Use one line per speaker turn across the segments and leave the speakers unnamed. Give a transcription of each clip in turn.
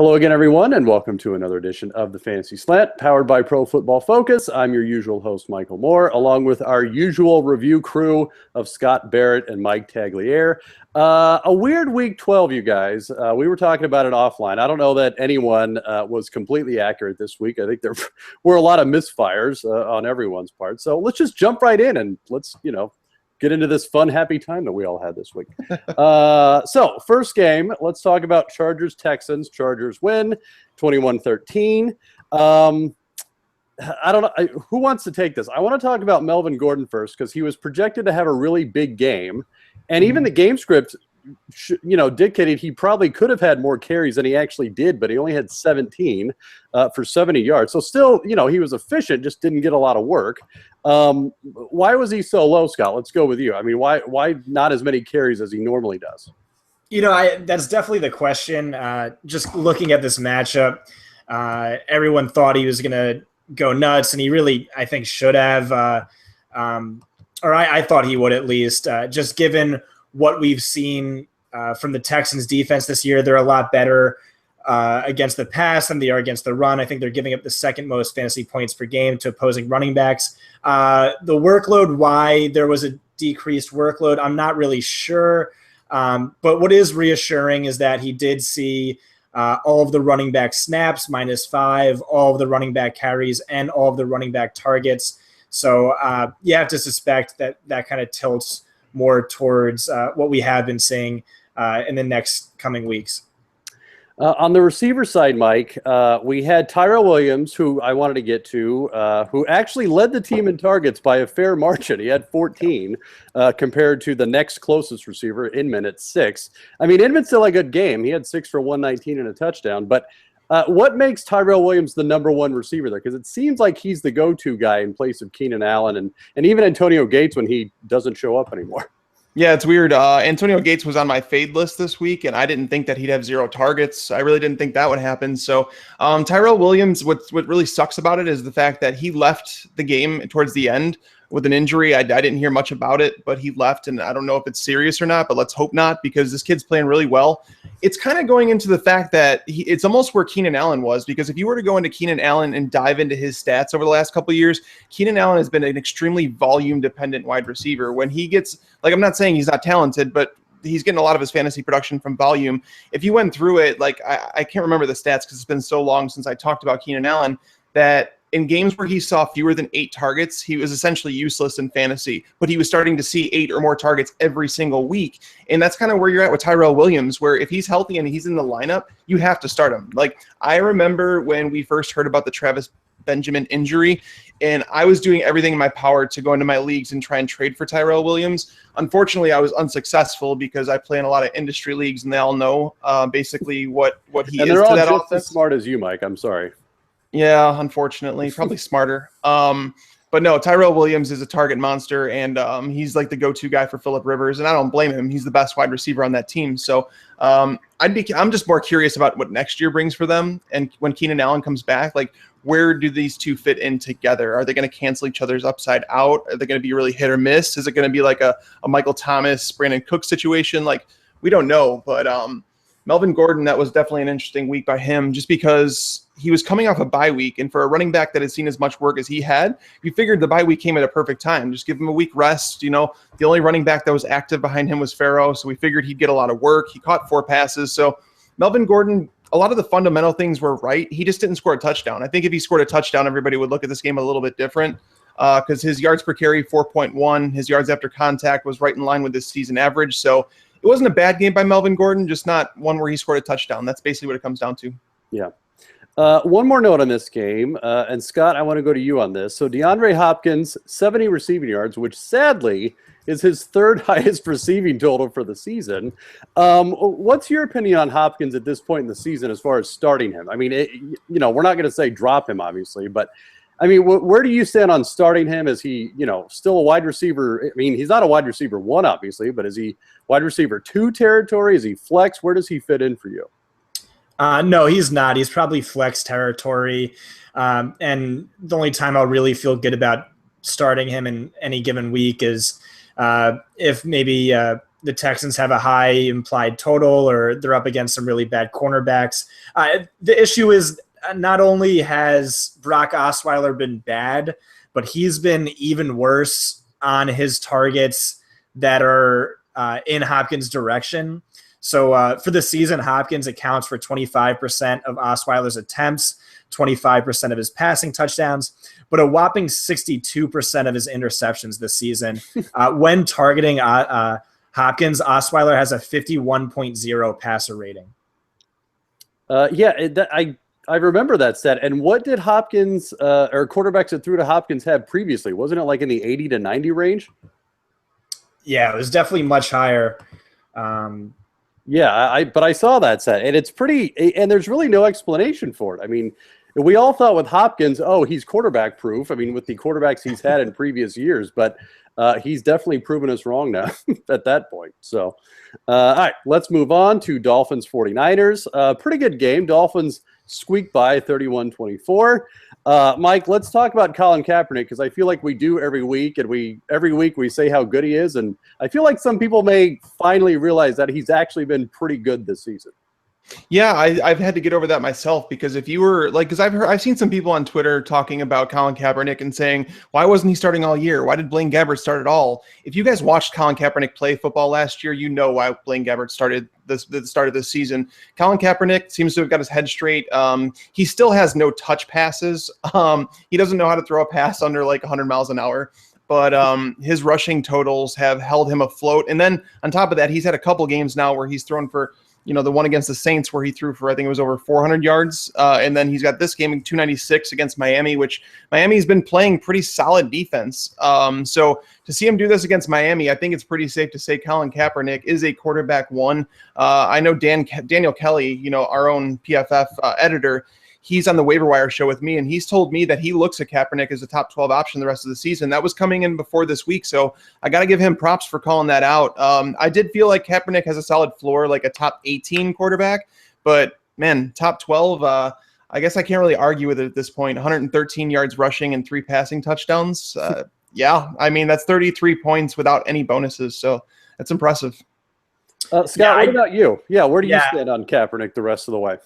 Hello again, everyone, and welcome to another edition of the Fantasy Slant, powered by Pro Football Focus. I'm your usual host, Michael Moore, along with our usual review crew of Scott Barrett and Mike Tagliere. A weird week 12, you guys. We were talking about it offline. I don't know that anyone was completely accurate this week. I think there were a lot of misfires on everyone's part. So let's just jump right in and let's, get into this fun, happy time that we all had this week. So first game, let's talk about Chargers-Texans. Chargers win 21-13. I don't know. Who wants to take this? I want to talk about Melvin Gordon first because he was projected to have a really big game. And even the game script, dictated he probably could have had more carries than he actually did, but he only had 17 for 70 yards. So still, he was efficient, just didn't get a lot of work. Why was he so low, Scott? Let's go with you. I mean, why not as many carries as he normally does?
That's definitely the question. Just looking at this matchup, everyone thought he was going to go nuts, and he really, I think, should have. I thought he would at least, just given what we've seen from the Texans defense this year. They're a lot better against the pass than they are against the run. I think they're giving up the second most fantasy points per game to opposing running backs. The workload, why there was a decreased workload, I'm not really sure. But what is reassuring is that he did see all of the running back snaps, -5, all of the running back carries, and all of the running back targets. So you have to suspect that kind of tilts more towards what we have been seeing in the next coming weeks.
On the receiver side, Mike, we had Tyrell Williams, who I wanted to get to, who actually led the team in targets by a fair margin. He had 14 compared to the next closest receiver, Inman, at 6. I mean, Inman's still a good game. He had 6 for 119 and a touchdown. But what makes Tyrell Williams the number one receiver there? Because it seems like he's the go-to guy in place of Keenan Allen and even Antonio Gates when he doesn't show up anymore.
Yeah, it's weird. Antonio Gates was on my fade list this week, and I didn't think that he'd have 0 targets. I really didn't think that would happen. So Tyrell Williams, what really sucks about it is the fact that he left the game towards the end with an injury. I didn't hear much about it, but he left, and I don't know if it's serious or not, but let's hope not, because this kid's playing really well. It's kind of going into the fact that it's almost where Keenan Allen was, because if you were to go into Keenan Allen and dive into his stats over the last couple of years, Keenan Allen has been an extremely volume-dependent wide receiver. When he gets, I'm not saying he's not talented, but he's getting a lot of his fantasy production from volume. If you went through it, I can't remember the stats because it's been so long since I talked about Keenan Allen, that in games where he saw fewer than 8 targets, he was essentially useless in fantasy, but he was starting to see 8 or more targets every single week. And that's kind of where you're at with Tyrell Williams, where if he's healthy and he's in the lineup, you have to start him. I remember when we first heard about the Travis Benjamin injury, and I was doing everything in my power to go into my leagues and try and trade for Tyrell Williams. Unfortunately, I was unsuccessful because I play in a lot of industry leagues, and they all know basically what he is to that offense.
And they're all just as smart as you, Mike. I'm sorry.
Yeah, unfortunately, probably smarter. But no, Tyrell Williams is a target monster, and he's like the go-to guy for Phillip Rivers, and I don't blame him. He's the best wide receiver on that team. So I'm just more curious about what next year brings for them, and when Keenan Allen comes back, where do these two fit in together? Are they going to cancel each other's upside out? Are they going to be really hit or miss? Is it going to be like a Michael Thomas, Brandon Cook situation? We don't know, but Melvin Gordon, that was definitely an interesting week by him, just because he was coming off a bye week, and for a running back that has seen as much work as he had, you figured the bye week came at a perfect time. Just give him a week rest. The only running back that was active behind him was Farrow, so we figured he'd get a lot of work. He caught 4 passes. So Melvin Gordon, a lot of the fundamental things were right. He just didn't score a touchdown. I think if he scored a touchdown, everybody would look at this game a little bit different, because his yards per carry, 4.1, his yards after contact was right in line with his season average. So it wasn't a bad game by Melvin Gordon, just not one where he scored a touchdown. That's basically what it comes down to.
Yeah. One more note on this game, and Scott, I want to go to you on this. So DeAndre Hopkins, 70 receiving yards, which sadly is his 3rd highest receiving total for the season. What's your opinion on Hopkins at this point in the season as far as starting him? I mean, we're not going to say drop him, obviously, but I mean, where do you stand on starting him? Is he, still a wide receiver? I mean, he's not a wide receiver 1, obviously, but is he wide receiver 2 territory? Is he flex? Where does he fit in for you?
No, he's not. He's probably flex territory. And the only time I'll really feel good about starting him in any given week is if maybe the Texans have a high implied total, or they're up against some really bad cornerbacks. The issue is not only has Brock Osweiler been bad, but he's been even worse on his targets that are in Hopkins' direction. So for the season, Hopkins accounts for 25% of Osweiler's attempts, 25% of his passing touchdowns, but a whopping 62% of his interceptions this season. When targeting Hopkins, Osweiler has a 51.0 passer rating.
I remember that stat. And what did Hopkins or quarterbacks that threw to Hopkins have previously? Wasn't it like in the 80 to 90 range?
Yeah, it was definitely much higher.
But I saw that stat, and it's pretty. And there's really no explanation for it. I mean, we all thought with Hopkins, oh, he's quarterback proof. I mean, with the quarterbacks he's had in previous years, but he's definitely proven us wrong now at that point. So, all right, let's move on to Dolphins 49ers. Pretty good game. Dolphins squeaked by 31-24. Mike, let's talk about Colin Kaepernick, because I feel like we do every week, and every week we say how good he is, and I feel like some people may finally realize that he's actually been pretty good this season.
Yeah, I've had to get over that myself, because if you were like, because I've seen some people on Twitter talking about Colin Kaepernick and saying, why wasn't he starting all year? Why did Blaine Gabbert start at all? If you guys watched Colin Kaepernick play football last year, you know why Blaine Gabbert started the start of this season. Colin Kaepernick seems to have got his head straight. He still has no touch passes. He doesn't know how to throw a pass under like 100 miles an hour. But his rushing totals have held him afloat. And then on top of that, he's had a couple games now where he's thrown for, the one against the Saints where he threw for, I think it was over 400 yards. And then he's got this game in 296 against Miami, which Miami's been playing pretty solid defense. So to see him do this against Miami, I think it's pretty safe to say Colin Kaepernick is a quarterback one. I know Daniel Kelly, our own PFF editor, he's on the waiver wire show with me, and he's told me that he looks at Kaepernick as a top 12 option the rest of the season. That was coming in before this week, so I got to give him props for calling that out. I did feel like Kaepernick has a solid floor, like a top 18 quarterback, but man, top 12, I guess I can't really argue with it at this point. 113 yards rushing and 3 passing touchdowns. Yeah, I mean, that's 33 points without any bonuses, so that's impressive.
Scott, what about you? Yeah, where do you stand on Kaepernick the rest of the way?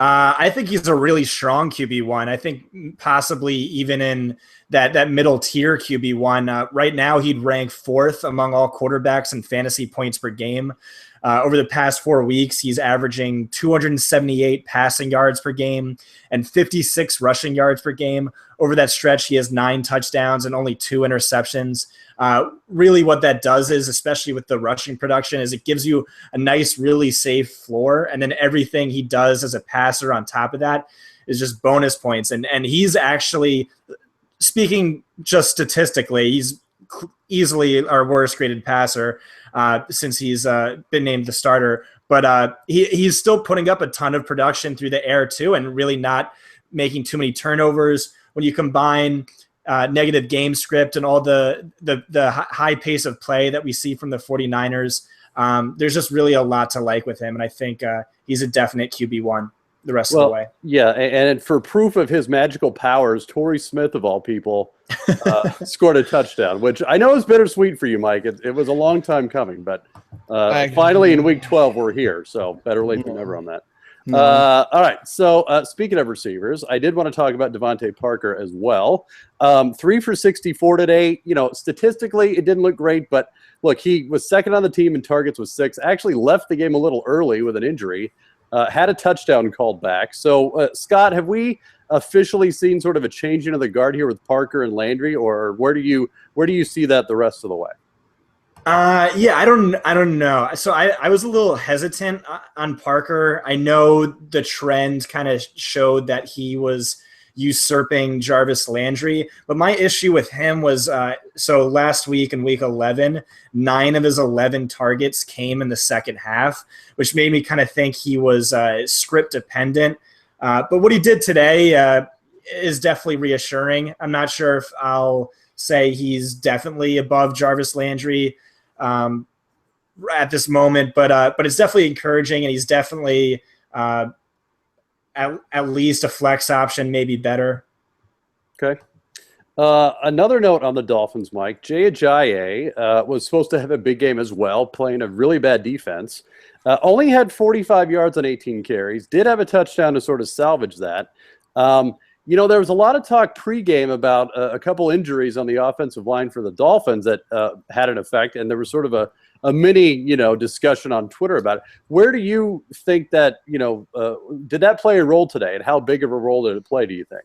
I think he's a really strong QB1. I think possibly even in that middle tier QB1. Right now, he'd rank 4th among all quarterbacks in fantasy points per game. Over the past 4 weeks, he's averaging 278 passing yards per game and 56 rushing yards per game. Over that stretch, he has 9 touchdowns and only 2 interceptions. Really what that does is, especially with the rushing production, is it gives you a nice, really safe floor. And then everything he does as a passer on top of that is just bonus points. And he's actually, speaking just statistically, he's easily our worst graded passer since he's been named the starter. But he's still putting up a ton of production through the air too, and really not making too many turnovers. When you combine negative game script and all the high pace of play that we see from the 49ers, there's just really a lot to like with him. And I think he's a definite QB1 the rest of the way.
Yeah, and for proof of his magical powers, Torrey Smith, of all people, scored a touchdown, which I know is bittersweet for you, Mike. It was a long time coming, but finally in Week 12 we're here, so better late than never on that. All right, so speaking of receivers, I did want to talk about Devontae Parker as well. 3 for 64 today. Statistically, it didn't look great, but look, he was second on the team in targets with 6. Actually left the game a little early with an injury. Had a touchdown called back. So, Scott, have we officially seen sort of a changing of the guard here with Parker and Landry, or where do you see that the rest of the way?
Yeah, I don't know. So I was a little hesitant on Parker. I know the trend kind of showed that he was usurping Jarvis Landry, but my issue with him was so last week in week 11, 9 of his 11 targets came in the second half, which made me kind of think he was script dependent. But what he did today is definitely reassuring. I'm not sure if I'll say he's definitely above Jarvis Landry at this moment, but it's definitely encouraging, and he's definitely at least a flex option, maybe better.
Okay. Another note on the Dolphins, Mike. Jay Ajayi was supposed to have a big game as well, playing a really bad defense. Only had 45 yards on 18 carries. Did have a touchdown to sort of salvage that. There was a lot of talk pregame about a couple injuries on the offensive line for the Dolphins that had an effect, and there was sort of a mini, discussion on Twitter about it. Where do you think that, did that play a role today, and how big of a role did it play, do you think?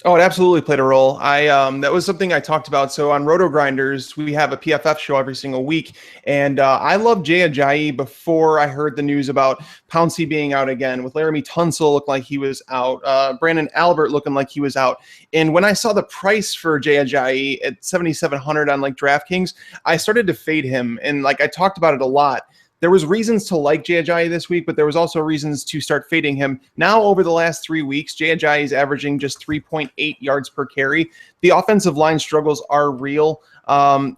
Oh, it absolutely played a role. That was something I talked about. So on Roto Grinders, we have a PFF show every single week, and I loved Jay Ajayi before I heard the news about Pouncey being out again, with Laramie Tunsil looking like he was out, Brandon Albert looking like he was out. And when I saw the price for Jay Ajayi at 7,700 on like DraftKings, I started to fade him, and like I talked about it a lot. There was reasons to like Jay Ajayi this week, but there was also reasons to start fading him. Now, over the last 3 weeks, Jay Ajayi is averaging just 3.8 yards per carry. The offensive line struggles are real.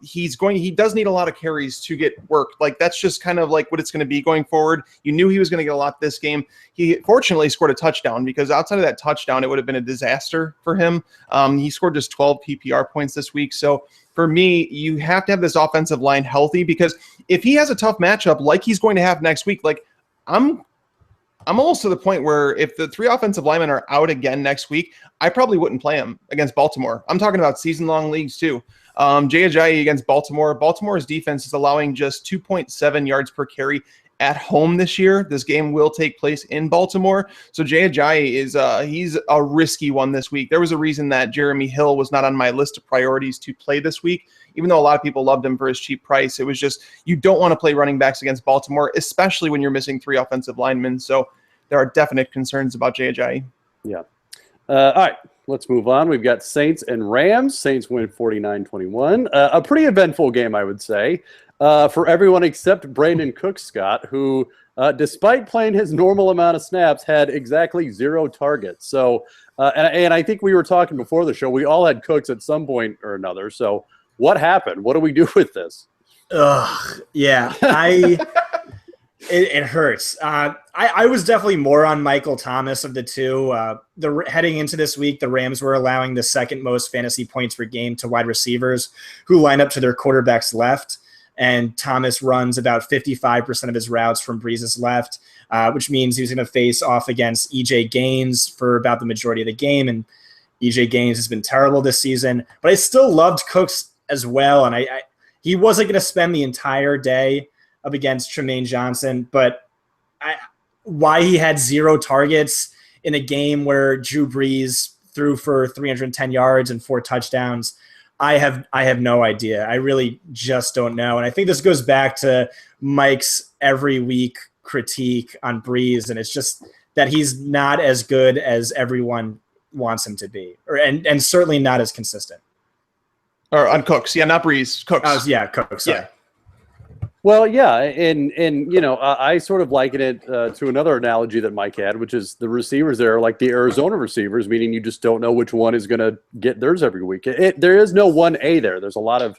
He does need a lot of carries to get work. Like, that's just kind of like what it's going to be going forward. You knew he was going to get a lot this game. He fortunately scored a touchdown, because outside of that touchdown, it would have been a disaster for him. He scored just 12 PPR points this week. So for me, you have to have this offensive line healthy, because if he has a tough matchup like he's going to have next week, like I'm almost to the point where if the 3 offensive linemen are out again next week, I probably wouldn't play him against Baltimore. I'm talking about season-long leagues too. Jay Ajayi against Baltimore. Baltimore's defense is allowing just 2.7 yards per carry at home this year. This game will take place in Baltimore. So Jay Ajayi he's a risky one this week. There was a reason that Jeremy Hill was not on my list of priorities to play this week, even though a lot of people loved him for his cheap price. It was just, you don't want to play running backs against Baltimore, especially when you're missing 3 offensive linemen. So there are definite concerns about Jay Ajayi.
Yeah. All right, let's move on. We've got Saints and Rams. Saints win 49-21. A pretty eventful game, I would say, for everyone except Brandon Cooks, Scott, who, despite playing his normal amount of snaps, had exactly 0 targets. So, and I think we were talking before the show, we all had Cooks at some point or another. So what happened? What do we do with this?
Yeah, It hurts. I was definitely more on Michael Thomas of the two. Heading into this week, the Rams were allowing the second most fantasy points per game to wide receivers who line up to their quarterback's left. And Thomas runs about 55% of his routes from Breeze's left, which means he's going to face off against E.J. Gaines for about the majority of the game. And E.J. Gaines has been terrible this season. But I still loved Cooks as well. And he wasn't going to spend the entire day up against Tremaine Johnson, but why he had 0 targets in a game where Drew Brees threw for 310 yards and 4 touchdowns, I have no idea. I really just don't know. And I think this goes back to Mike's every week critique on Brees, and it's just that he's not as good as everyone wants him to be, and certainly not as consistent.
Or on Cooks, yeah, not Brees, Cooks.
Cooks. Yeah.
Well, yeah, and I sort of liken it to another analogy that Mike had, which is the receivers there are like the Arizona receivers, meaning you just don't know which one is going to get theirs every week. There is no 1A there. There's a lot of,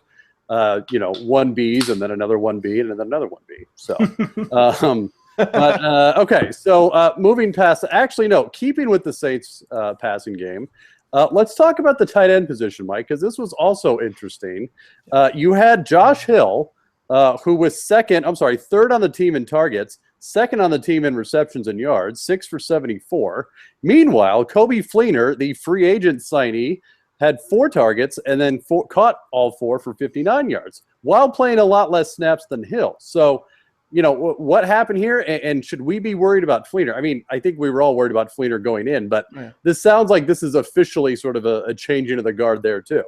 1Bs and then another 1B and then another 1B. So, okay, so moving past, actually, no, keeping with the Saints passing game, let's talk about the tight end position, Mike, because this was also interesting. You had Josh Hill, who was third on the team in targets, second on the team in receptions and yards, 6 for 74. Meanwhile, Kobe Fleener, the free agent signee, had 4 targets and then caught all 4 for 59 yards while playing a lot less snaps than Hill. So, what happened here? And should we be worried about Fleener? I mean, I think we were all worried about Fleener going in, but This sounds like this is officially sort of a changing of the guard there too.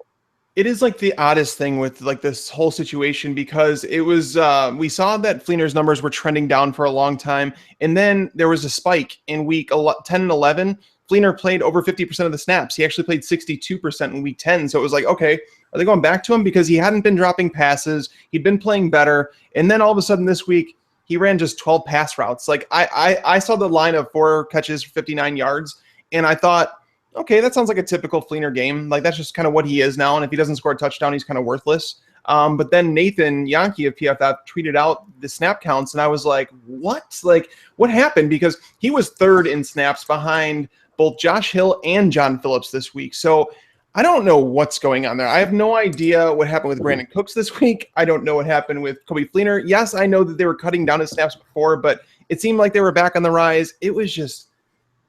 It is like the oddest thing with like this whole situation, because it was we saw that Fleener's numbers were trending down for a long time, and then there was a spike in week 10 and 11. Fleener played over 50% of the snaps. He actually played 62% in week 10. So it was like, okay, are they going back to him? Because he hadn't been dropping passes. He'd been playing better. And then all of a sudden this week, he ran just 12 pass routes. Like I saw the line of 4 catches for 59 yards, and I thought, okay, that sounds like a typical Fleener game. Like, that's just kind of what he is now. And if he doesn't score a touchdown, he's kind of worthless. But then Nathan Yankee of PFF tweeted out the snap counts, and I was like, what? Like, what happened? Because he was 3rd in snaps behind both Josh Hill and John Phillips this week. So I don't know what's going on there. I have no idea what happened with Brandon Cooks this week. I don't know what happened with Kobe Fleener. Yes, I know that they were cutting down his snaps before, but it seemed like they were back on the rise. It was just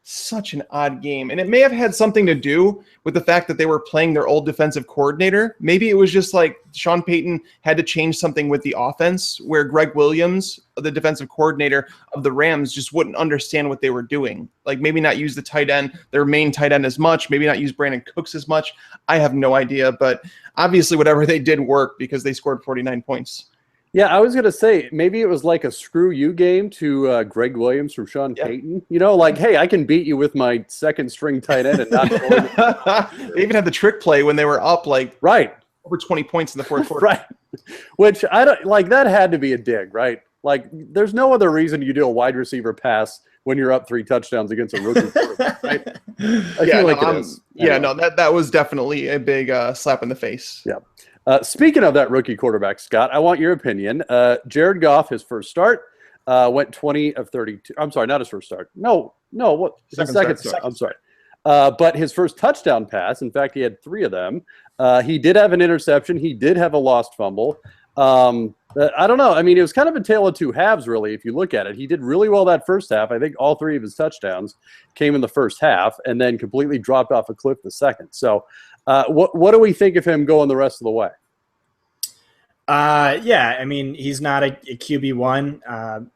such an odd game. And it may have had something to do with the fact that they were playing their old defensive coordinator. Maybe it was just like Sean Payton had to change something with the offense where Greg Williams, the defensive coordinator of the Rams, just wouldn't understand what they were doing. Like maybe not use the tight end, their main tight end as much, maybe not use Brandon Cooks as much. I have no idea, but obviously whatever they did worked because they scored 49 points.
Yeah, I was going to say, maybe it was like a screw you game to Greg Williams from Sean Payton. You know, like, hey, I can beat you with my second string tight end and not
They even had the trick play when they were up like over 20 points in the fourth quarter.
Right. Which I don't like, that had to be a dig, right? Like, there's no other reason you do a wide receiver pass when you're up 3 touchdowns against a rookie quarterback, right? I feel like it is.
Yeah, no, that was definitely a big slap in the face.
Yeah. Speaking of that rookie quarterback, Scott, I want your opinion. Jared Goff, his first start, went 20 of 32. I'm sorry, not his first start. No, what? His second start. I'm sorry. But his first touchdown pass, in fact, he had 3 of them. He did have an interception. He did have a lost fumble. I don't know. I mean, it was kind of a tale of 2 halves, really, if you look at it. He did really well that first half. I think all 3 of his touchdowns came in the first half and then completely dropped off a cliff the second. So what do we think of him going the rest of the way?
Yeah, I mean, he's not a QB1.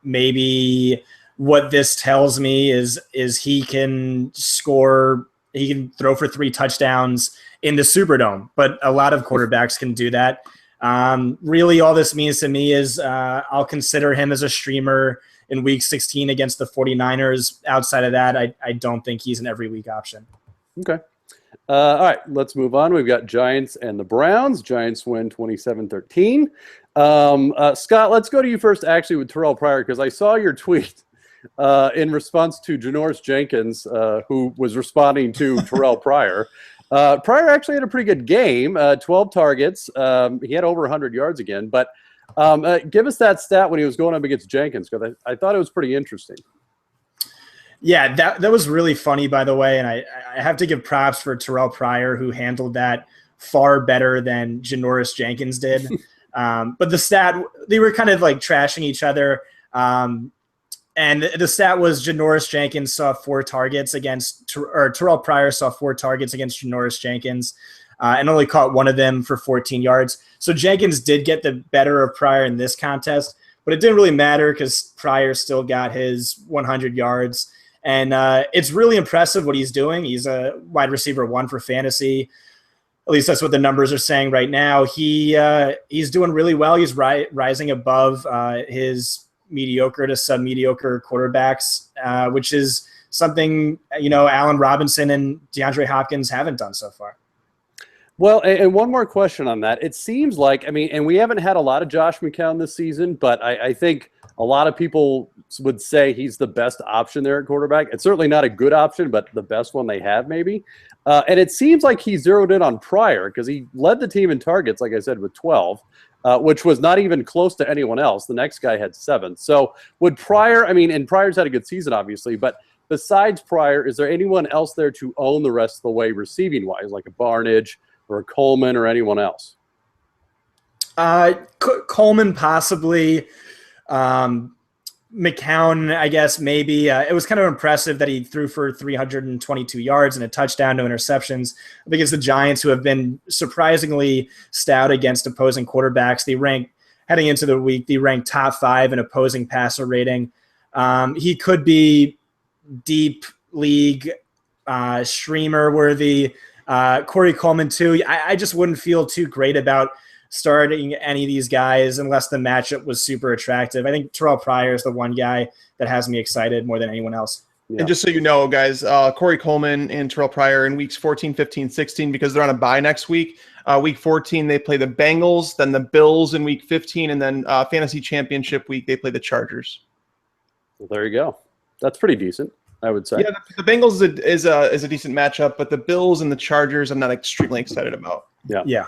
Maybe what this tells me is he can score, he can throw for 3 touchdowns in the Superdome, but a lot of quarterbacks can do that. Really, all this means to me is I'll consider him as a streamer in week 16 against the 49ers. Outside of that, I don't think he's an every week option.
Okay. All right, let's move on. We've got Giants and the Browns. Giants win 27-13. Scott, let's go to you first, actually, with Terrell Pryor, because I saw your tweet in response to Janoris Jenkins, who was responding to Terrell Pryor. Pryor actually had a pretty good game, 12 targets. He had over 100 yards again. But give us that stat when he was going up against Jenkins, because I thought it was pretty interesting.
Yeah, that was really funny, by the way, and I have to give props for Terrell Pryor, who handled that far better than Janoris Jenkins did. But the stat, they were kind of like trashing each other, and the stat was Janoris Jenkins saw 4 targets against, or Terrell Pryor saw 4 targets against Janoris Jenkins, and only caught 1 of them for 14 yards. So Jenkins did get the better of Pryor in this contest, but it didn't really matter because Pryor still got his 100 yards. And it's really impressive what he's doing. He's a wide receiver 1 for fantasy. At least that's what the numbers are saying right now. He's doing really well. He's rising above his mediocre to sub-mediocre quarterbacks, which is something, Allen Robinson and DeAndre Hopkins haven't done so far.
Well, and one more question on that. It seems like, and we haven't had a lot of Josh McCown this season, but I think a lot of people would say he's the best option there at quarterback. It's certainly not a good option, but the best one they have maybe. And it seems like he zeroed in on Pryor because he led the team in targets, like I said, with 12, which was not even close to anyone else. The next guy had 7. So would Pryor, and Pryor's had a good season, obviously, but besides Pryor, is there anyone else there to own the rest of the way receiving-wise, like a Barnidge or a Coleman or anyone else?
Coleman possibly. McCown, I guess, maybe. It was kind of impressive that he threw for 322 yards and a touchdown, no interceptions. I think it's the Giants, who have been surprisingly stout against opposing quarterbacks. Heading into the week, they ranked top 5 in opposing passer rating. He could be deep league streamer worthy. Corey Coleman, too. I just wouldn't feel too great about starting any of these guys unless the matchup was super attractive. I think Terrell Pryor is the one guy that has me excited more than anyone else.
Yeah.
And just so you know, guys, Corey Coleman and Terrell Pryor in weeks 14, 15, 16, because they're on a bye next week. Week 14, they play the Bengals, then the Bills in week 15, and then Fantasy Championship week, they play the Chargers.
Well, there you go. That's pretty decent, I would say.
Yeah, the Bengals is a decent matchup, but the Bills and the Chargers, I'm not extremely excited about.
Yeah.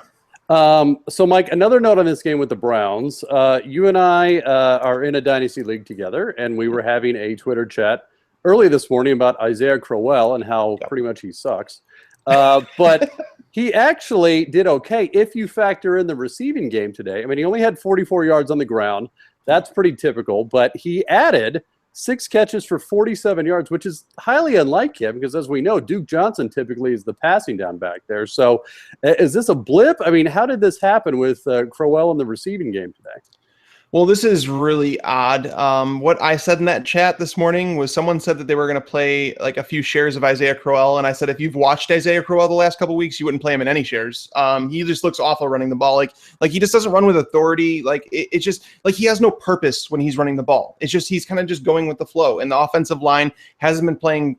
So, Mike, another note on this game with the Browns. You and I are in a dynasty league together, and we were having a Twitter chat early this morning about Isaiah Crowell and how pretty much he sucks. But he actually did okay if you factor in the receiving game today. I mean, he only had 44 yards on the ground. That's pretty typical. But he added 6 catches for 47 yards, which is highly unlike him because, as we know, Duke Johnson typically is the passing down back there. So is this a blip? I mean, how did this happen with Crowell in the receiving game today?
Well, this is really odd. What I said in that chat this morning was someone said that they were going to play like a few shares of Isaiah Crowell, and I said if you've watched Isaiah Crowell the last couple of weeks, you wouldn't play him in any shares. He just looks awful running the ball. Like he just doesn't run with authority. Like it's just like he has no purpose when he's running the ball. It's just he's kind of just going with the flow. And the offensive line hasn't been playing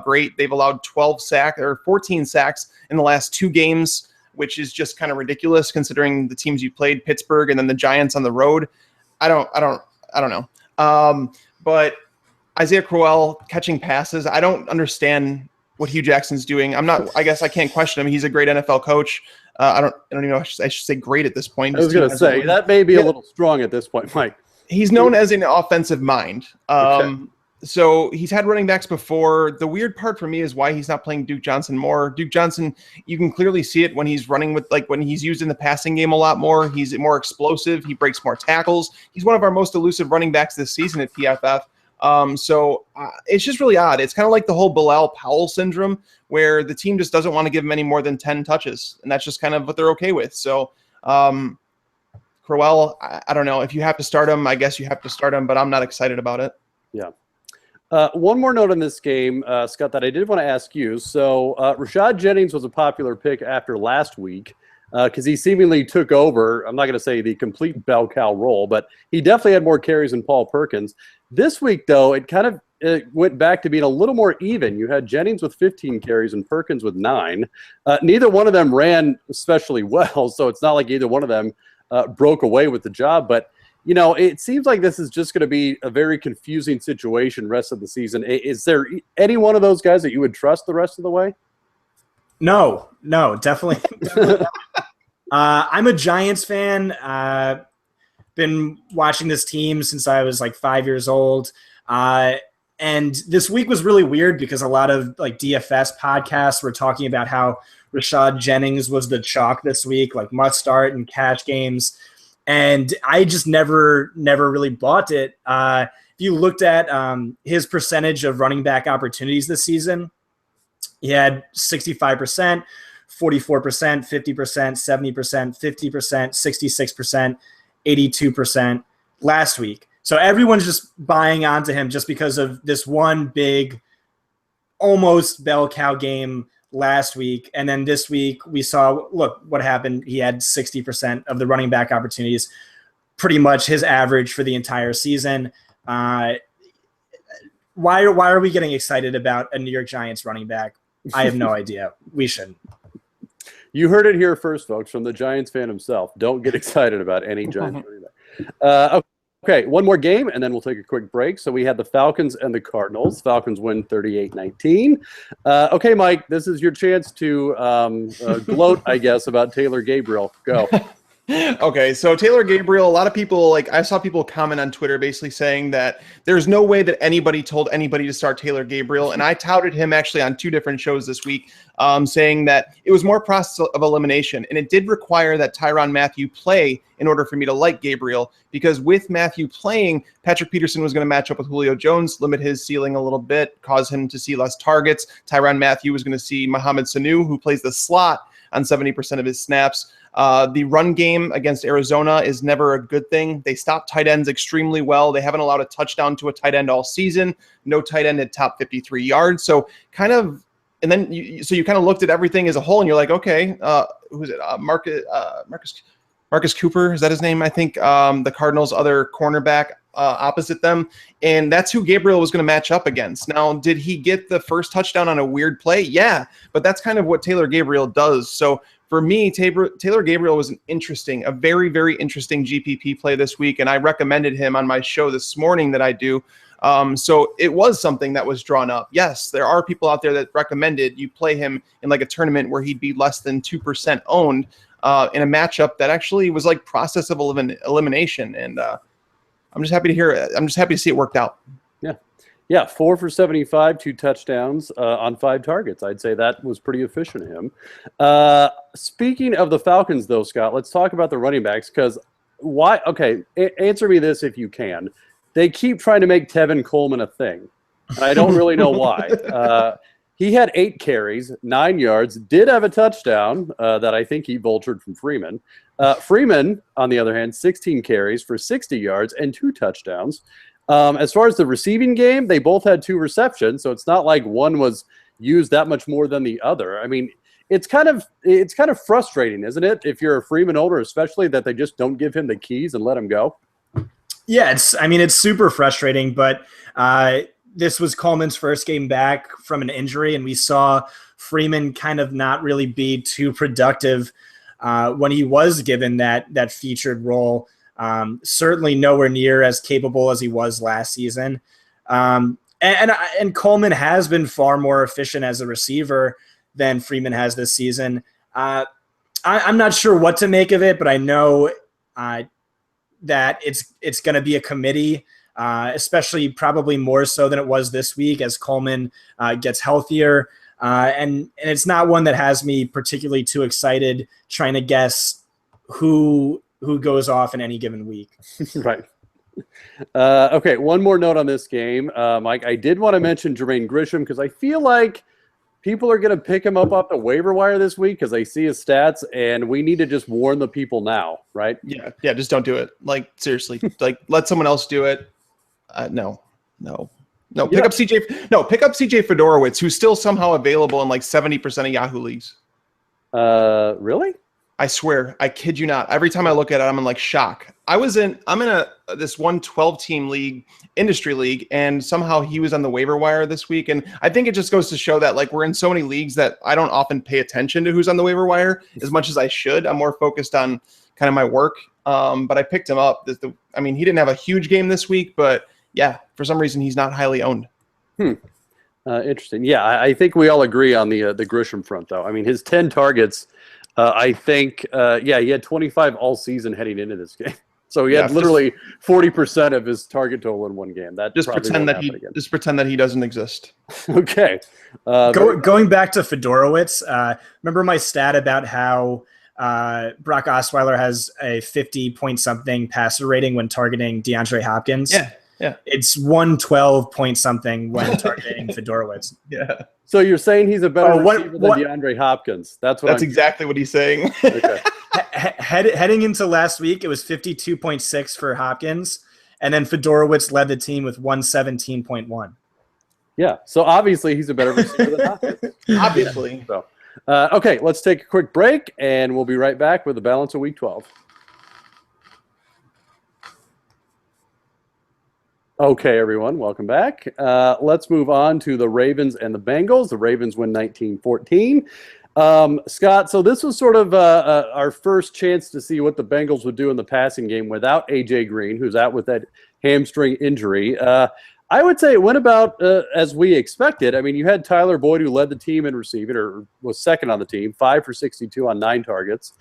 great. They've allowed 14 sacks in the last 2 games, which is just kind of ridiculous considering the teams you played, Pittsburgh and then the Giants on the road. I don't know. But Isaiah Crowell catching passes, I don't understand what Hugh Jackson's doing. I guess I can't question him. He's a great NFL coach. I don't even know. I should say great at this point.
I was going to say that may be a little strong at this point, Mike.
He's known as an offensive mind.
Okay.
So he's had running backs before. The weird part for me is why he's not playing Duke Johnson more. Duke Johnson, you can clearly see it when he's running with, like when he's used in the passing game a lot more. He's more explosive. He breaks more tackles. He's one of our most elusive running backs this season at PFF. So it's just really odd. It's kind of like the whole Bilal Powell syndrome where the team just doesn't want to give him any more than 10 touches. And that's just kind of what they're okay with. So Crowell, I don't know. If you have to start him, I guess you have to start him, but I'm not excited about it.
Yeah. One more note on this game, Scott, that I did want to ask you. So Rashad Jennings was a popular pick after last week because he seemingly took over, I'm not going to say the complete bell cow role, but he definitely had more carries than Paul Perkins. This week, though, it went back to being a little more even. You had Jennings with 15 carries and Perkins with 9. Neither one of them ran especially well, so it's not like either one of them broke away with the job, but you know, it seems like this is just going to be a very confusing situation rest of the season. Is there any one of those guys that you would trust the rest of the way?
No, definitely. I'm a Giants fan. Been watching this team since I was like 5 years old. And this week was really weird because a lot of like DFS podcasts were talking about how Rashad Jennings was the chalk this week, like must start and cash games. And I just never really bought it. If you looked at his percentage of running back opportunities this season, he had 65%, 44%, 50%, 70%, 50%, 66%, 82% last week. So everyone's just buying onto him just because of this one big, almost bell cow game last week. And then this week we saw, look what happened. He had 60% of the running back opportunities, pretty much his average for the entire season. Why are we getting excited about a New York Giants running back? I have no idea. We shouldn't.
You heard it here first, folks, from the Giants fan himself. Don't get excited about any Giants running back. Okay, one more game, and then we'll take a quick break. So we had the Falcons and the Cardinals. Falcons win 38-19. Okay, Mike, this is your chance to gloat, I guess, about Taylor Gabriel. Go.
Okay, so Taylor Gabriel, a lot of people, like I saw people comment on Twitter basically saying that there's no way that anybody told anybody to start Taylor Gabriel. And I touted him actually on 2 different shows this week, saying that it was more process of elimination. And it did require that Tyrann Mathieu play in order for me to like Gabriel, because with Mathieu playing, Patrick Peterson was going to match up with Julio Jones, limit his ceiling a little bit, cause him to see less targets. Tyrann Mathieu was going to see Mohamed Sanu, who plays the slot on 70% of his snaps. The run game against Arizona is never a good thing. They stop tight ends extremely well. They haven't allowed a touchdown to a tight end all season. No tight end at top 53 yards. So kind of, and then you kind of looked at everything as a whole and you're like, okay, who's it? Marcus Cooper, is that his name? I think the Cardinals' other cornerback opposite them. And that's who Gabriel was going to match up against. Now, did he get the first touchdown on a weird play? Yeah, but that's kind of what Taylor Gabriel does. So for me, Taylor Gabriel was a very, very interesting GPP play this week, and I recommended him on my show this morning that I do. So it was something that was drawn up. Yes, there are people out there that recommended you play him in like a tournament where he'd be less than 2% owned in a matchup that actually was like process of elimination. And I'm just happy to hear it. I'm just happy to see it worked out.
Yeah, 4 for 75, 2 touchdowns on 5 targets. I'd say that was pretty efficient of him. Speaking of the Falcons, though, Scott, let's talk about the running backs because why? Okay, answer me this if you can. They keep trying to make Tevin Coleman a thing, and I don't really know why. He had 8 carries, 9 yards, did have a touchdown that I think he vultured from Freeman. Freeman, on the other hand, 16 carries for 60 yards and 2 touchdowns. As far as the receiving game, they both had 2 receptions, so it's not like one was used that much more than the other. I mean, it's kind of frustrating, isn't it, if you're a Freeman owner, especially that they just don't give him the keys and let him go?
Yeah, it's super frustrating, but this was Coleman's first game back from an injury, and we saw Freeman kind of not really be too productive when he was given that featured role. Certainly nowhere near as capable as he was last season. And Coleman has been far more efficient as a receiver than Freeman has this season. I'm not sure what to make of it, but I know that it's going to be a committee, especially probably more so than it was this week as Coleman gets healthier. And it's not one that has me particularly too excited trying to guess who goes off in any given week.
Right. Okay, one more note on this game. Mike, I did want to mention Jermaine Grisham because I feel like people are going to pick him up off the waiver wire this week because they see his stats, and we need to just warn the people now, right?
Yeah, just don't do it. Like, seriously. Like, let someone else do it. No. Pick up CJ Fedorowicz, who's still somehow available in like 70% of Yahoo leagues.
Really?
I swear, I kid you not. Every time I look at it, I'm in like shock. I'm in this 112-team league, industry league, and somehow he was on the waiver wire this week. And I think it just goes to show that like we're in so many leagues that I don't often pay attention to who's on the waiver wire as much as I should. I'm more focused on kind of my work. But I picked him up. He didn't have a huge game this week, but yeah, for some reason he's not highly owned.
Interesting. Yeah, I think we all agree on the Grisham front, though. I mean, his 10 targets. I think, he had 25 all season heading into this game. So he had literally 40% of his target total in one game. That
just pretend that he doesnent exist.
Okay.
Going back to Fedorowicz, remember my stat about how Brock Osweiler has a 50-point-something passer rating when targeting DeAndre Hopkins?
Yeah.
It's 112-point-something when targeting Fedorowicz.
Yeah.
So you're saying he's a better receiver than DeAndre Hopkins? That's
exactly what he's saying.
Okay.
Heading into last week, it was 52.6 for Hopkins, and then Fedorowicz led the team with 117.1.
Yeah, so obviously he's a better receiver than Hopkins.
Obviously.
So, okay, let's take a quick break, and we'll be right back with the balance of Week 12. Okay, everyone, welcome back. Let's move on to the Ravens and the Bengals. The Ravens win 19-14. Scott, so this was sort of our first chance to see what the Bengals would do in the passing game without A.J. Green, who's out with that hamstring injury. I would say it went about as we expected. I mean, you had Tyler Boyd, who led the team in receiving, or was second on the team, 5 for 62 on 9 targets.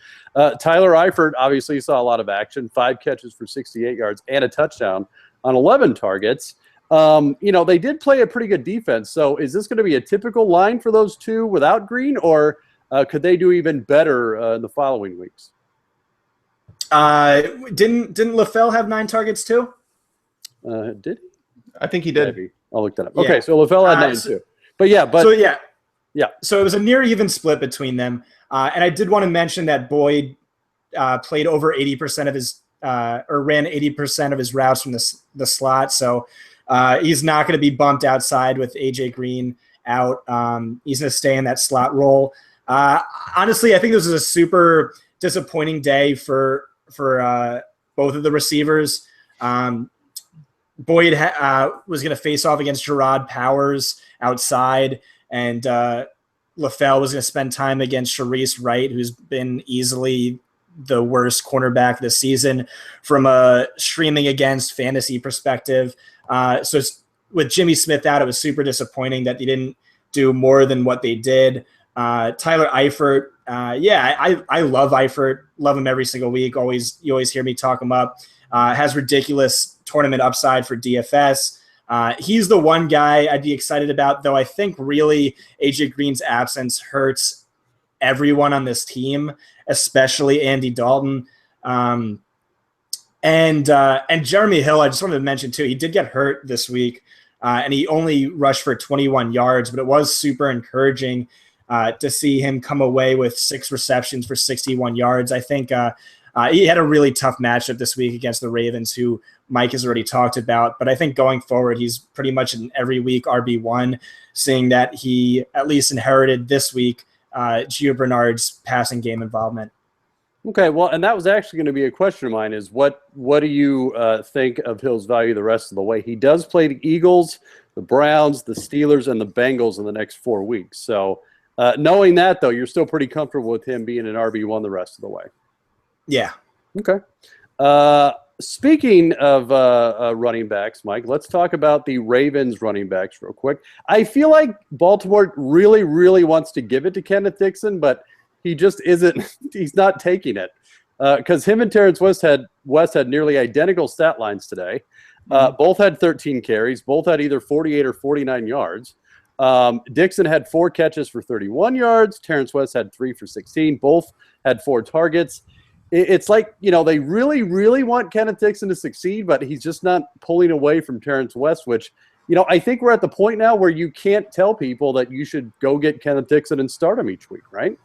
Tyler Eifert obviously saw a lot of action, 5 catches for 68 yards and a touchdown on 11 targets. They did play a pretty good defense. So is this going to be a typical line for those two without Green, or could they do even better in the following weeks?
Didn't LaFell have 9 targets too?
Did he?
I think he did.
Maybe. I'll look that up. Okay, so LaFell had 9 too. So
it was a near even split between them. And I did want to mention that Boyd played over 80% of his or ran 80% of his routes from the slot. So he's not going to be bumped outside with A.J. Green out. He's going to stay in that slot role. Honestly, I think this was a super disappointing day for both of the receivers. Boyd was going to face off against Gerard Powers outside, and LaFell was going to spend time against Sharice Wright, who's been easily the worst cornerback this season from a streaming against fantasy perspective. So with Jimmy Smith out, it was super disappointing that they didn't do more than what they did. Tyler Eifert, I love Eifert, love him every single week. You always hear me talk him up. Has ridiculous tournament upside for DFS. He's the one guy I'd be excited about, though I think really AJ Green's absence hurts everyone on this team, especially Andy Dalton. And Jeremy Hill, I just wanted to mention too, he did get hurt this week, and he only rushed for 21 yards, but it was super encouraging to see him come away with 6 receptions for 61 yards. I think he had a really tough matchup this week against the Ravens, who Mike has already talked about. But I think going forward, he's pretty much an every week RB1, seeing that he at least inherited this week Gio Bernard's passing game involvement.
Okay, well, and that was actually going to be a question of mine, is what do you think of Hill's value the rest of the way? He does play the Eagles, the Browns, the Steelers, and the Bengals in the next 4 weeks. So knowing that, though, you're still pretty comfortable with him being an RB1 the rest of the way.
Yeah.
Okay. Speaking of running backs, Mike, let's talk about the Ravens running backs real quick. I feel like Baltimore really, really wants to give it to Kenneth Dixon, but he just isn't. He's not taking it because him and Terrence West had nearly identical stat lines today. Both had 13 carries. Both had either 48 or 49 yards. Dixon had 4 catches for 31 yards. Terrence West had 3 for 16. Both had 4 targets. It's like, they really, really want Kenneth Dixon to succeed, but he's just not pulling away from Terrence West, which, I think we're at the point now where you can't tell people that you should go get Kenneth Dixon and start him each week, right?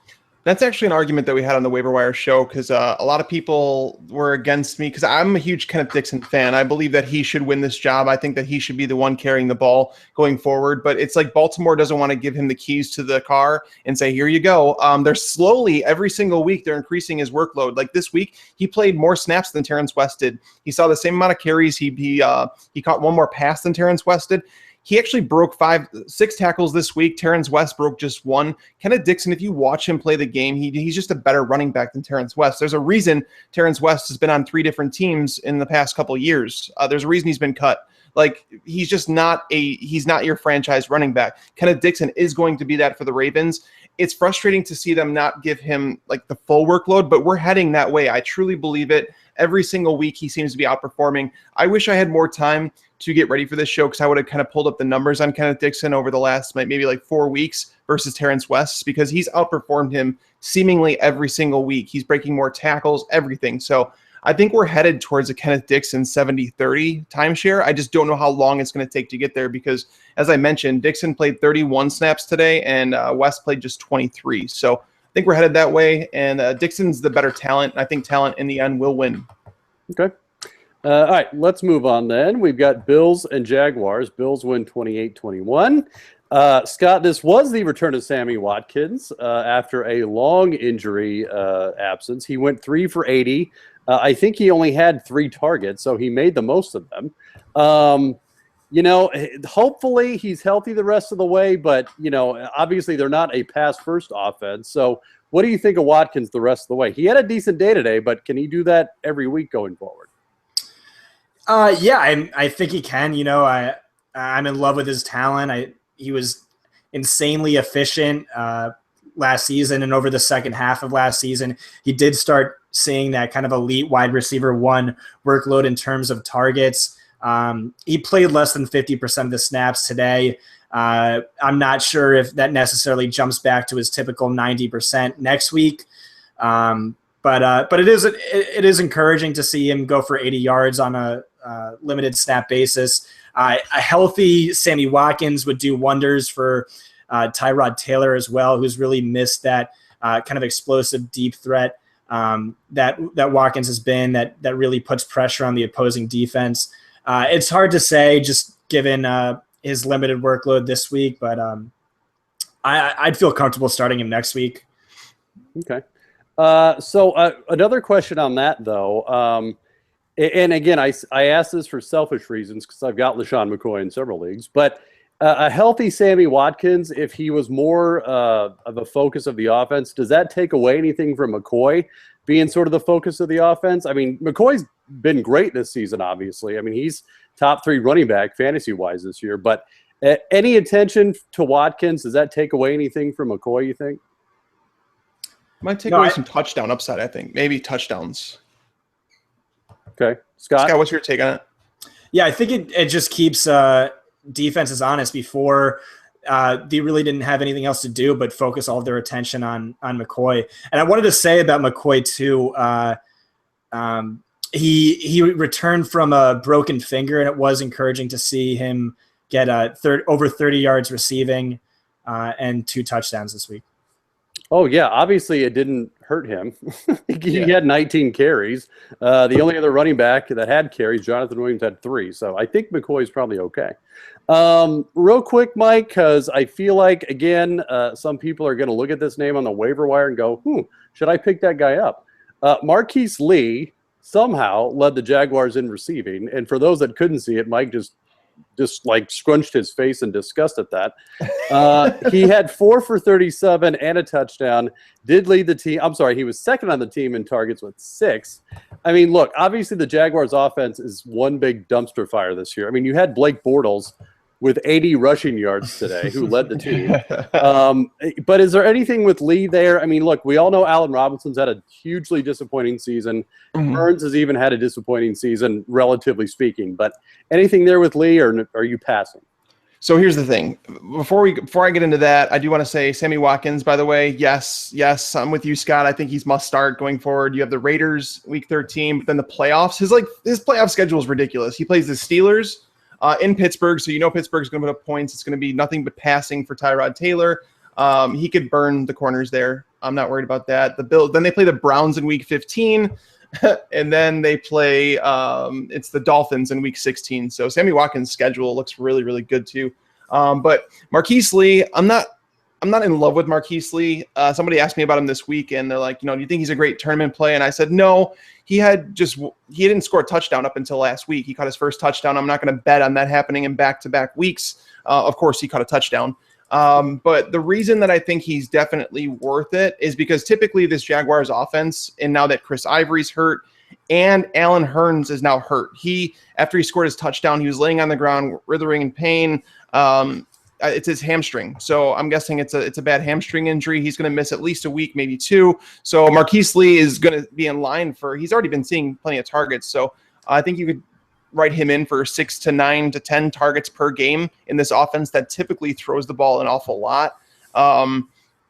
That's actually an argument that we had on the waiver wire show because a lot of people were against me because I'm a huge Kenneth Dixon fan. I believe that he should win this job. I think that he should be the one carrying the ball going forward. But it's like Baltimore doesn't want to give him the keys to the car and say, here you go. They're slowly, every single week, they're increasing his workload. Like this week, he played more snaps than Terrence West did. He saw the same amount of carries. He caught one more pass than Terrence West did. He actually broke 6 tackles this week. Terrence West broke just 1. Kenneth Dixon, if you watch him play the game, he's just a better running back than Terrence West. There's a reason Terrence West has been on 3 different teams in the past couple of years. There's a reason he's been cut. Like, he's just he's not your franchise running back. Kenneth Dixon is going to be that for the Ravens. It's frustrating to see them not give him like the full workload, but we're heading that way. I truly believe it. Every single week, he seems to be outperforming. I wish I had more time to get ready for this show because I would have kind of pulled up the numbers on Kenneth Dixon over the last maybe like 4 weeks versus Terrence West because he's outperformed him seemingly every single week. He's breaking more tackles, everything. So I think we're headed towards a Kenneth Dixon 70-30 timeshare. I just don't know how long it's going to take to get there because, as I mentioned, Dixon played 31 snaps today and West played just 23. So I think we're headed that way, and Dixon's the better talent. I think talent in the end will win.
Okay. All right, let's move on then. We've got Bills and Jaguars. Bills win 28-21. Scott, this was the return of Sammy Watkins after a long injury absence. He went 3 for 80. I think he only had 3 targets, so he made the most of them. Hopefully he's healthy the rest of the way, but, obviously they're not a pass-first offense. So what do you think of Watkins the rest of the way? He had a decent day today, but can he do that every week going forward?
Yeah, I think he can. I'm in love with his talent. He was insanely efficient last season, and over the second half of last season, he did start seeing that kind of elite wide receiver 1 workload in terms of targets. He played less than 50% of the snaps today. I'm not sure if that necessarily jumps back to his typical 90% next week. But it is encouraging to see him go for 80 yards on a limited snap basis. A healthy Sammy Watkins would do wonders for Tyrod Taylor as well, who's really missed that kind of explosive deep threat that Watkins has been, that really puts pressure on the opposing defense. It's hard to say just given his limited workload this week, but I'd feel comfortable starting him next week.
Okay. So another question on that, though, and again, I asked this for selfish reasons because I've got LaShawn McCoy in several leagues, but a healthy Sammy Watkins, if he was more of a focus of the offense, does that take away anything from McCoy being sort of the focus of the offense? I mean, McCoy's been great this season, obviously. I mean, he's top 3 running back fantasy-wise this year, but any attention to Watkins, does that take away anything from McCoy, you think?
Might take away some touchdown upside, I think. Maybe touchdowns.
Okay. Scott,
what's your take on it?
Yeah, I think it just keeps defenses honest. Before they really didn't have anything else to do but focus all of their attention on McCoy. And I wanted to say about McCoy too, he returned from a broken finger, and it was encouraging to see him get over 30 yards receiving and 2 touchdowns this week.
Oh, yeah. Obviously, it didn't hurt him. He had 19 carries. The only other running back that had carries, Jonathan Williams, had 3. So I think McCoy's probably okay. Real quick, Mike, because I feel like, again, some people are going to look at this name on the waiver wire and go, should I pick that guy up? Marquise Lee somehow led the Jaguars in receiving. And for those that couldn't see it, Mike just like scrunched his face in disgust at that. He had 4 for 37 and a touchdown, did lead the team. I'm sorry, he was second on the team in targets with 6. I mean, look, obviously the Jaguars offense is one big dumpster fire this year. I mean, you had Blake Bortles with 80 rushing yards today, who led the team. But is there anything with Lee there? I mean, look, we all know Allen Robinson's had a hugely disappointing season. Burns has even had a disappointing season, relatively speaking. But anything there with Lee, or are you passing?
So here's the thing. Before I get into that, I do want to say Sammy Watkins, by the way, yes, I'm with you, Scott. I think he's must start going forward. You have the Raiders week 13, but then the playoffs. His playoff schedule is ridiculous. He plays the Steelers in Pittsburgh, so you know Pittsburgh's going to put up points. It's going to be nothing but passing for Tyrod Taylor. He could burn the corners there. I'm not worried about that. Then they play the Browns in week 15, and then they play it's the Dolphins in week 16. So Sammy Watkins' schedule looks really, really good too. But Marquise Lee, I'm not in love with Marquise Lee. Somebody asked me about him this week, and they're like, do you think he's a great tournament play? And I said, no. He didn't score a touchdown up until last week. He caught his first touchdown. I'm not going to bet on that happening in back-to-back weeks. Of course, he caught a touchdown. But the reason that I think he's definitely worth it is because typically this Jaguars offense, and now that Chris Ivory's hurt and Allen Hurns is now hurt. After he scored his touchdown, he was laying on the ground, writhing in pain. It's his hamstring. So I'm guessing it's a bad hamstring injury. He's going to miss at least a week, maybe 2. So Marquise Lee is going to be in line he's already been seeing plenty of targets. So I think you could write him in for 6 to 9 to 10 targets per game in this offense that typically throws the ball an awful lot.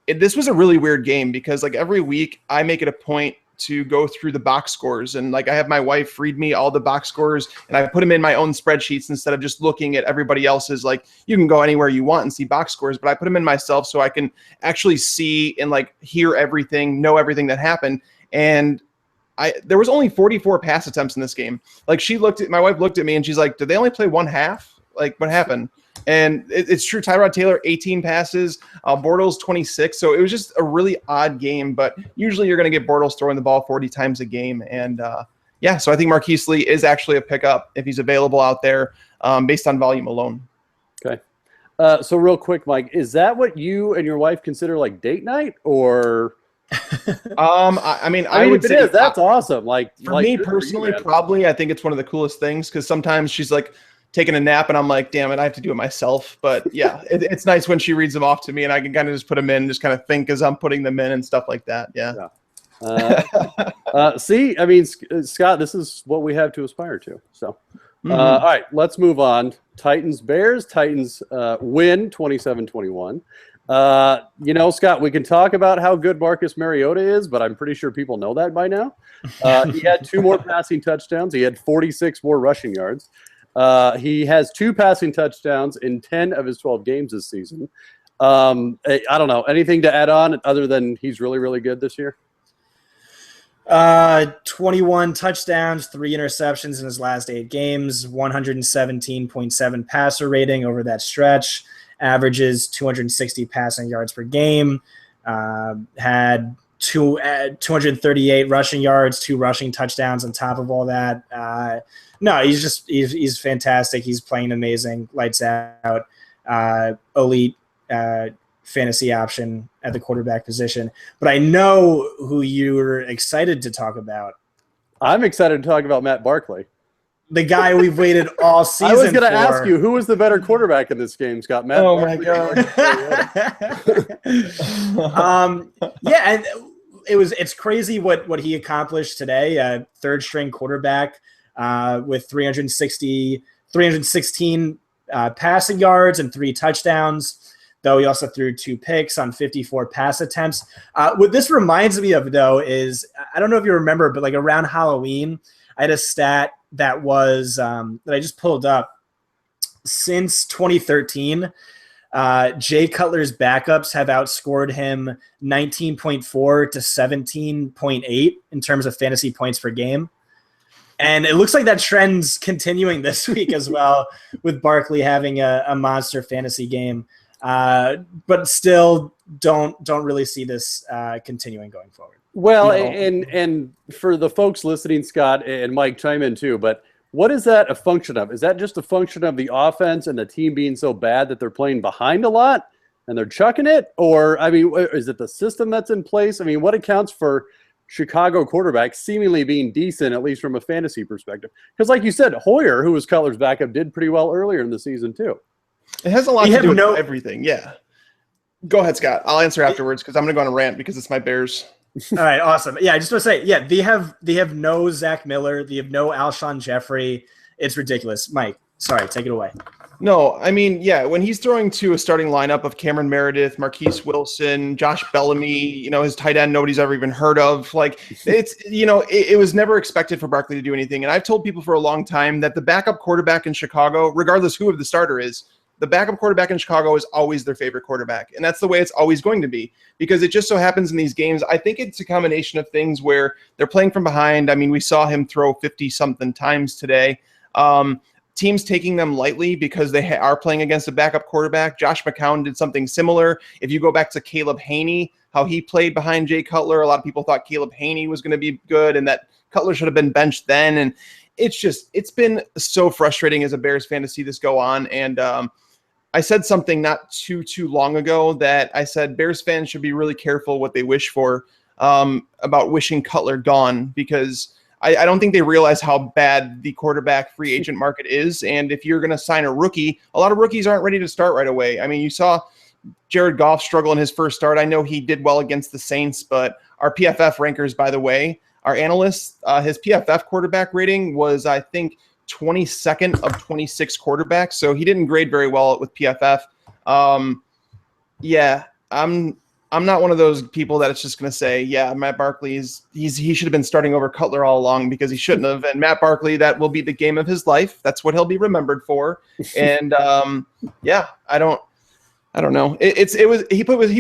This was a really weird game because every week I make it a point to go through the box scores, and I have my wife read me all the box scores, and I put them in my own spreadsheets instead of just looking at everybody else's. You can go anywhere you want and see box scores, but I put them in myself so I can actually see and hear everything, know everything that happened. And there was only 44 pass attempts in this game. My wife looked at me and she's like, did they only play one half? What happened? And it's true. Tyrod Taylor, 18 passes, Bortles 26. So it was just a really odd game, but usually you're going to get Bortles throwing the ball 40 times a game. And so I think Marquise Lee is actually a pickup if he's available out there based on volume alone.
Okay. So real quick, Mike, is that what you and your wife consider date night, or?
I would say
if it is, that's awesome.
For me personally, probably I think it's one of the coolest things because sometimes she's taking a nap and I'm like, damn it, I have to do it myself. But yeah, it's nice when she reads them off to me and I can kind of just put them in and just kind of think as I'm putting them in and stuff like that. Yeah.
See, Scott, this is what we have to aspire to. So, all right, let's move on. Titans, Bears. Titans win 27-21. Scott, we can talk about how good Marcus Mariota is, but I'm pretty sure people know that by now. He had 2 more passing touchdowns. He had 46 more rushing yards. He has 2 passing touchdowns in 10 of his 12 games this season. I don't know. Anything to add on other than he's really, really good this year?
21 touchdowns, 3 interceptions in his last 8 games, 117.7 passer rating over that stretch, averages 260 passing yards per game, had 238 rushing yards, 2 rushing touchdowns on top of all that. No, he's fantastic. He's playing amazing, lights out, elite fantasy option at the quarterback position. But I know who you're excited to talk about.
I'm excited to talk about Matt Barkley.
The guy we've waited all season for.
I was going to ask you, who was the better quarterback in this game, Scott? Matt Barkley?
My God. And it's crazy what he accomplished today. Third string quarterback with 360 316 passing yards and 3 touchdowns, though he also threw 2 picks on 54 pass attempts. What this reminds me of, though, is I don't know if you remember, but like around Halloween, I had a stat that was that I just pulled up. Since 2013, Jay Cutler's backups have outscored him 19.4 to 17.8 in terms of fantasy points per game. And it looks like that trend's continuing this week as well, with Barkley having a monster fantasy game. But still don't really see this continuing going forward.
Well, and for the folks listening, Scott and Mike, chime in too, but what is that a function of? Is that just a function of the offense and the team being so bad that they're playing behind a lot and they're chucking it? Or, I mean, is it the system that's in place? I mean, what accounts for Chicago quarterbacks seemingly being decent, at least from a fantasy perspective? Because like you said, Hoyer, who was Cutler's backup, did pretty well earlier in the season too.
It has a lot to do with everything. Yeah. Go ahead, Scott. I'll answer afterwards because I'm going to go on a rant because it's my Bears.
All right, awesome. Yeah, I just want to say, yeah, they have no Zach Miller, they have no Alshon Jeffrey. It's ridiculous. Mike, sorry, take it away.
No, I mean, yeah, when he's throwing to a starting lineup of Cameron Meredith, Marquise Wilson, Josh Bellamy, his tight end nobody's ever even heard of, like it's, it was never expected for Barkley to do anything. And I've told people for a long time that the backup quarterback in Chicago, regardless who of the starter is, the backup quarterback in Chicago is always their favorite quarterback. And that's the way it's always going to be, because it just so happens in these games, I think it's a combination of things where they're playing from behind. I mean, we saw him throw 50-something times today. Teams taking them lightly because they are playing against a backup quarterback. Josh McCown did something similar. If you go back to Caleb Haney, how he played behind Jay Cutler, a lot of people thought Caleb Haney was going to be good and that Cutler should have been benched then. And it's been so frustrating as a Bears fan to see this go on. And I said something not too long ago that I said Bears fans should be really careful what they wish for about wishing Cutler gone, because I don't think they realize how bad the quarterback free agent market is. And if you're going to sign a rookie, a lot of rookies aren't ready to start right away. I mean, you saw Jared Goff struggle in his first start. I know he did well against the Saints, but our PFF rankers, by the way, our analysts, his PFF quarterback rating was, I think, 22nd of 26 quarterbacks. So he didn't grade very well with PFF. Yeah, I'm not one of those people that it's just going to say, yeah, Matt Barkley he should have been starting over Cutler all along, because he shouldn't have. And Matt Barkley, that will be the game of his life. That's what he'll be remembered for. And yeah, I don't know. He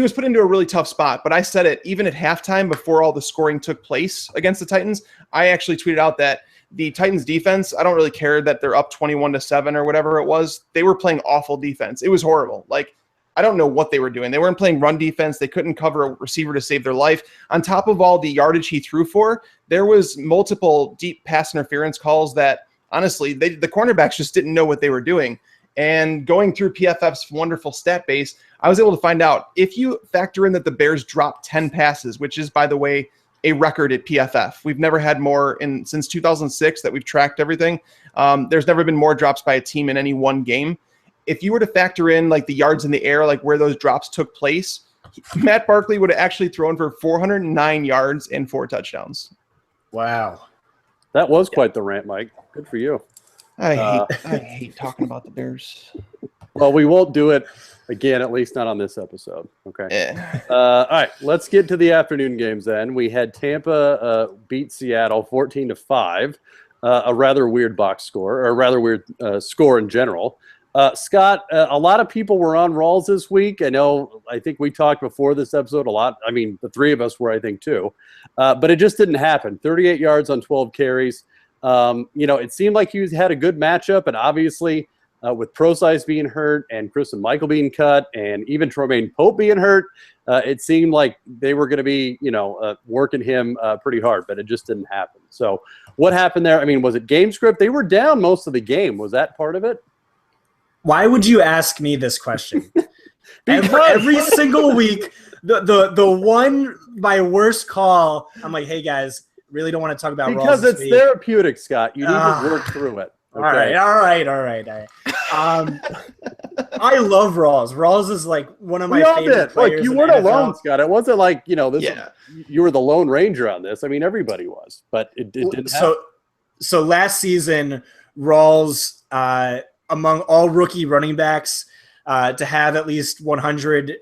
was put into a really tough spot, but I said it even at halftime before all the scoring took place against the Titans. I actually tweeted out that the Titans defense, I don't really care that they're up 21-7 or whatever it was. They were playing awful defense. It was horrible. Like, I don't know what they were doing. They weren't playing run defense. They couldn't cover a receiver to save their life. On top of all the yardage he threw for, there was multiple deep pass interference calls that, honestly, the cornerbacks just didn't know what they were doing. And going through PFF's wonderful stat base, I was able to find out, if you factor in that the Bears dropped 10 passes, which is, by the way, a record at PFF. We've never had more since 2006 that we've tracked everything. There's never been more drops by a team in any one game. If you were to factor in like the yards in the air, like where those drops took place, Matt Barkley would have actually thrown for 409 yards and 4 touchdowns.
Wow.
That was quite the rant, Mike. Good for you.
I hate talking about the Bears.
Well, we won't do it again, at least not on this episode. Okay.
Yeah.
All right, let's get to the afternoon games then. We had Tampa beat Seattle 14-5, a rather weird box score, or a rather weird score in general. Scott, a lot of people were on Rawls this week. I think we talked before this episode a lot. I mean, the three of us were, I think, too. But it just didn't happen. 38 yards on 12 carries. It seemed like he had a good matchup, and obviously with Procise being hurt and Christian Michael being cut and even Tremaine Pope being hurt, it seemed like they were going to be, working him pretty hard, but it just didn't happen. So what happened there? I mean, was it game script? They were down most of the game. Was that part of it?
Why would you ask me this question? every single week, the one, my worst call, I'm like, hey guys, really don't want to talk about Rawls
because it's
week.
Therapeutic, Scott. You need to work through it. Okay?
All right. I love Rawls. Rawls is like one of my favorite players.
Like, you weren't alone, Scott. It wasn't like, you were the Lone Ranger on this. I mean, everybody was, but it didn't happen.
So last season, Rawls among all rookie running backs to have at least 100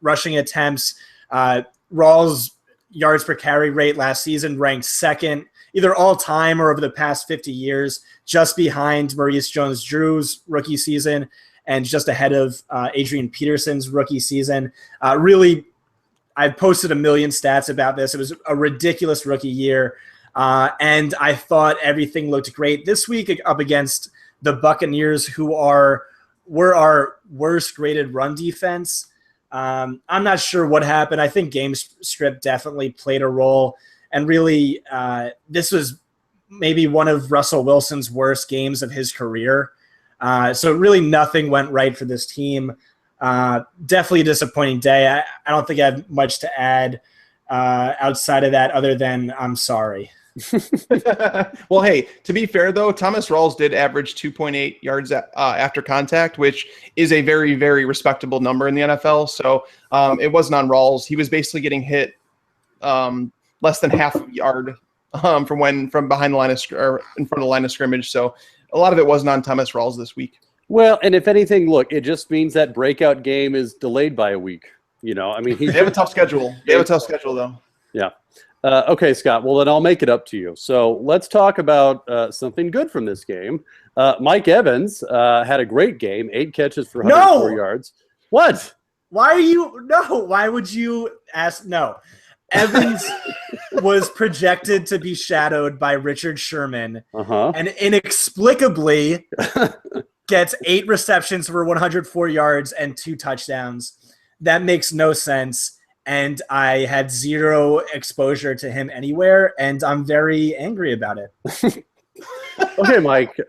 rushing attempts. Rawls' yards per carry rate last season ranked second, either all time or over the past 50 years, just behind Maurice Jones-Drew's rookie season and just ahead of Adrian Peterson's rookie season. Really, I've posted a million stats about this. It was a ridiculous rookie year, and I thought everything looked great this week up against the Buccaneers, who were our worst graded run defense. I'm not sure what happened. I think game script definitely played a role. And really, this was maybe one of Russell Wilson's worst games of his career. So really nothing went right for this team. Definitely a disappointing day. I don't think I have much to add outside of that other than I'm sorry.
Well, hey, to be fair, though, Thomas Rawls did average 2.8 yards after contact, which is a very, very respectable number in the NFL. So it wasn't on Rawls. He was basically getting hit less than half a yard from behind the line or in front of the line of scrimmage. So a lot of it wasn't on Thomas Rawls this week.
Well, and if anything, look, it just means that breakout game is delayed by a week. I mean,
they have a tough schedule. They have a tough schedule, though.
Yeah. Okay, Scott. Well, then I'll make it up to you. So let's talk about something good from this game. Mike Evans had a great game, 8 catches for 104 yards. What?
Why would you ask? No. Evans was projected to be shadowed by Richard Sherman and inexplicably gets 8 receptions for 104 yards and 2 touchdowns. That makes no sense. And I had 0 exposure to him anywhere, and I'm very angry about it.
Okay, Mike,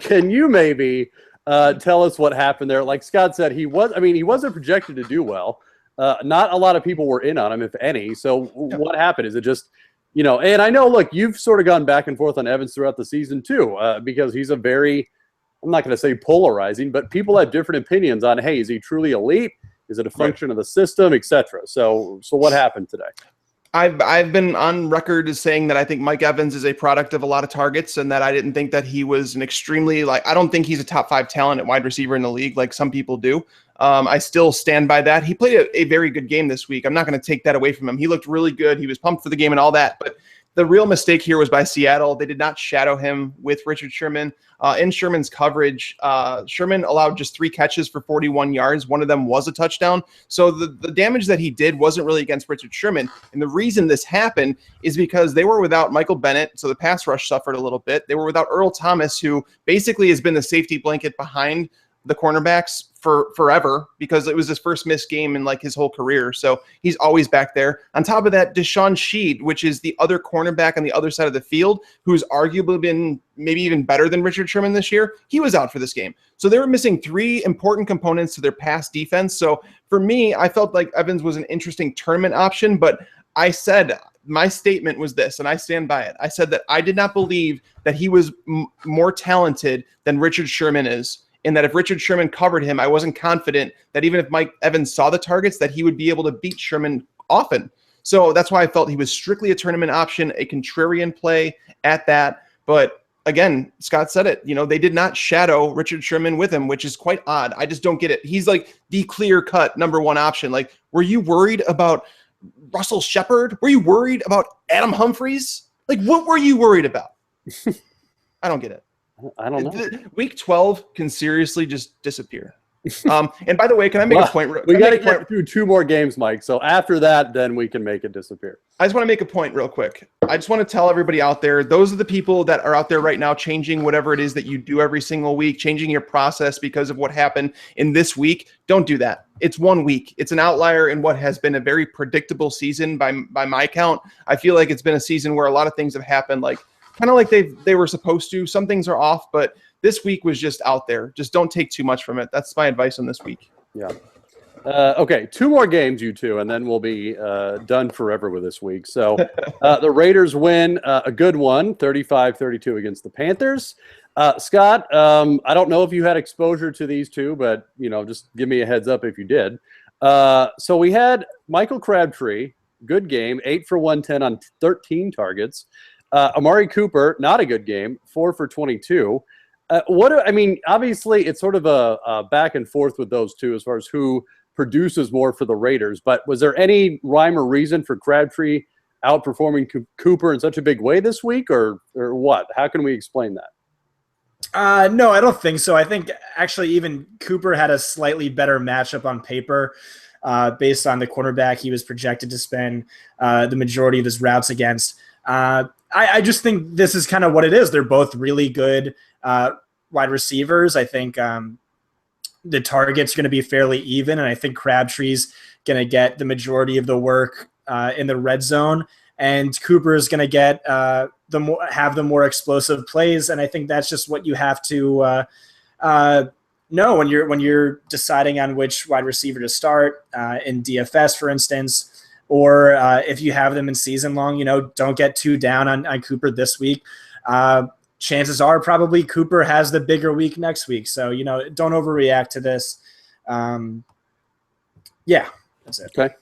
can you maybe tell us what happened there? Like Scott said, he wasn't projected to do well. Not a lot of people were in on him, if any. So what happened? Is it just, and I know, look, you've sort of gone back and forth on Evans throughout the season too, because he's a very, I'm not going to say polarizing, but people have different opinions on, hey, is he truly elite? Is it a function of the system, etc.? So what happened today?
I've been on record as saying that I think Mike Evans is a product of a lot of targets, and that I didn't think that he was an extremely, I don't think he's a top 5 talent at wide receiver in the league like some people do. I still stand by that. He played a very good game this week. I'm not going to take that away from him. He looked really good. He was pumped for the game and all that, but the real mistake here was by Seattle. They did not shadow him with Richard Sherman. In Sherman's coverage, Sherman allowed just 3 catches for 41 yards. One of them was a touchdown. So the damage that he did wasn't really against Richard Sherman. And the reason this happened is because they were without Michael Bennett, so the pass rush suffered a little bit. They were without Earl Thomas, who basically has been the safety blanket behind the cornerbacks for forever, because it was his first missed game in his whole career. So he's always back there. On top of that, Deshaun Sheed, which is the other cornerback on the other side of the field, who's arguably been maybe even better than Richard Sherman this year, he was out for this game. So they were missing 3 important components to their pass defense. So for me, I felt like Evans was an interesting tournament option, but I said, my statement was this, and I stand by it. I said that I did not believe that he was more talented than Richard Sherman is. And that if Richard Sherman covered him, I wasn't confident that even if Mike Evans saw the targets, that he would be able to beat Sherman often. So that's why I felt he was strictly a tournament option, a contrarian play at that. But again, Scott said it, they did not shadow Richard Sherman with him, which is quite odd. I just don't get it. He's the clear-cut number 1 option. Were you worried about Russell Shepard? Were you worried about Adam Humphries? What were you worried about? I don't get it.
I don't know.
Week 12 can seriously just disappear. And by the way, can I make a point?
We got to get through 2 more games, Mike. So after that, then we can make it disappear.
I just want to make a point real quick. I just want to tell everybody out there, those are the people that are out there right now changing whatever it is that you do every single week, changing your process because of what happened in this week. Don't do that. It's 1 week. It's an outlier in what has been a very predictable season by my count. I feel like it's been a season where a lot of things have happened kind of like they were supposed to. Some things are off, but this week was just out there. Just don't take too much from it. That's my advice on this week.
Yeah. Okay, 2 more games, you two, and then we'll be done forever with this week. So the Raiders win a good one, 35-32 against the Panthers. Scott, I don't know if you had exposure to these 2, but just give me a heads up if you did. So we had Michael Crabtree, good game, 8 for 110 on 13 targets. Amari Cooper, not a good game, 4 for 22. I mean, obviously, it's sort of a back and forth with those two as far as who produces more for the Raiders. But was there any rhyme or reason for Crabtree outperforming Cooper in such a big way this week, or what? How can we explain that?
No, I don't think so. I think actually even Cooper had a slightly better matchup on paper based on the cornerback he was projected to spend the majority of his routes against. I just think this is kind of what it is. They're both really good wide receivers. I think the target's going to be fairly even, and I think Crabtree's going to get the majority of the work in the red zone, and Cooper is going to get have the more explosive plays. And I think that's just what you have to know when you're deciding on which wide receiver to start in DFS, for instance, or if you have them in season long. Don't get too down on Cooper this week. Chances are probably Cooper has the bigger week next week. So, don't overreact to this. Yeah, that's it.
Okay.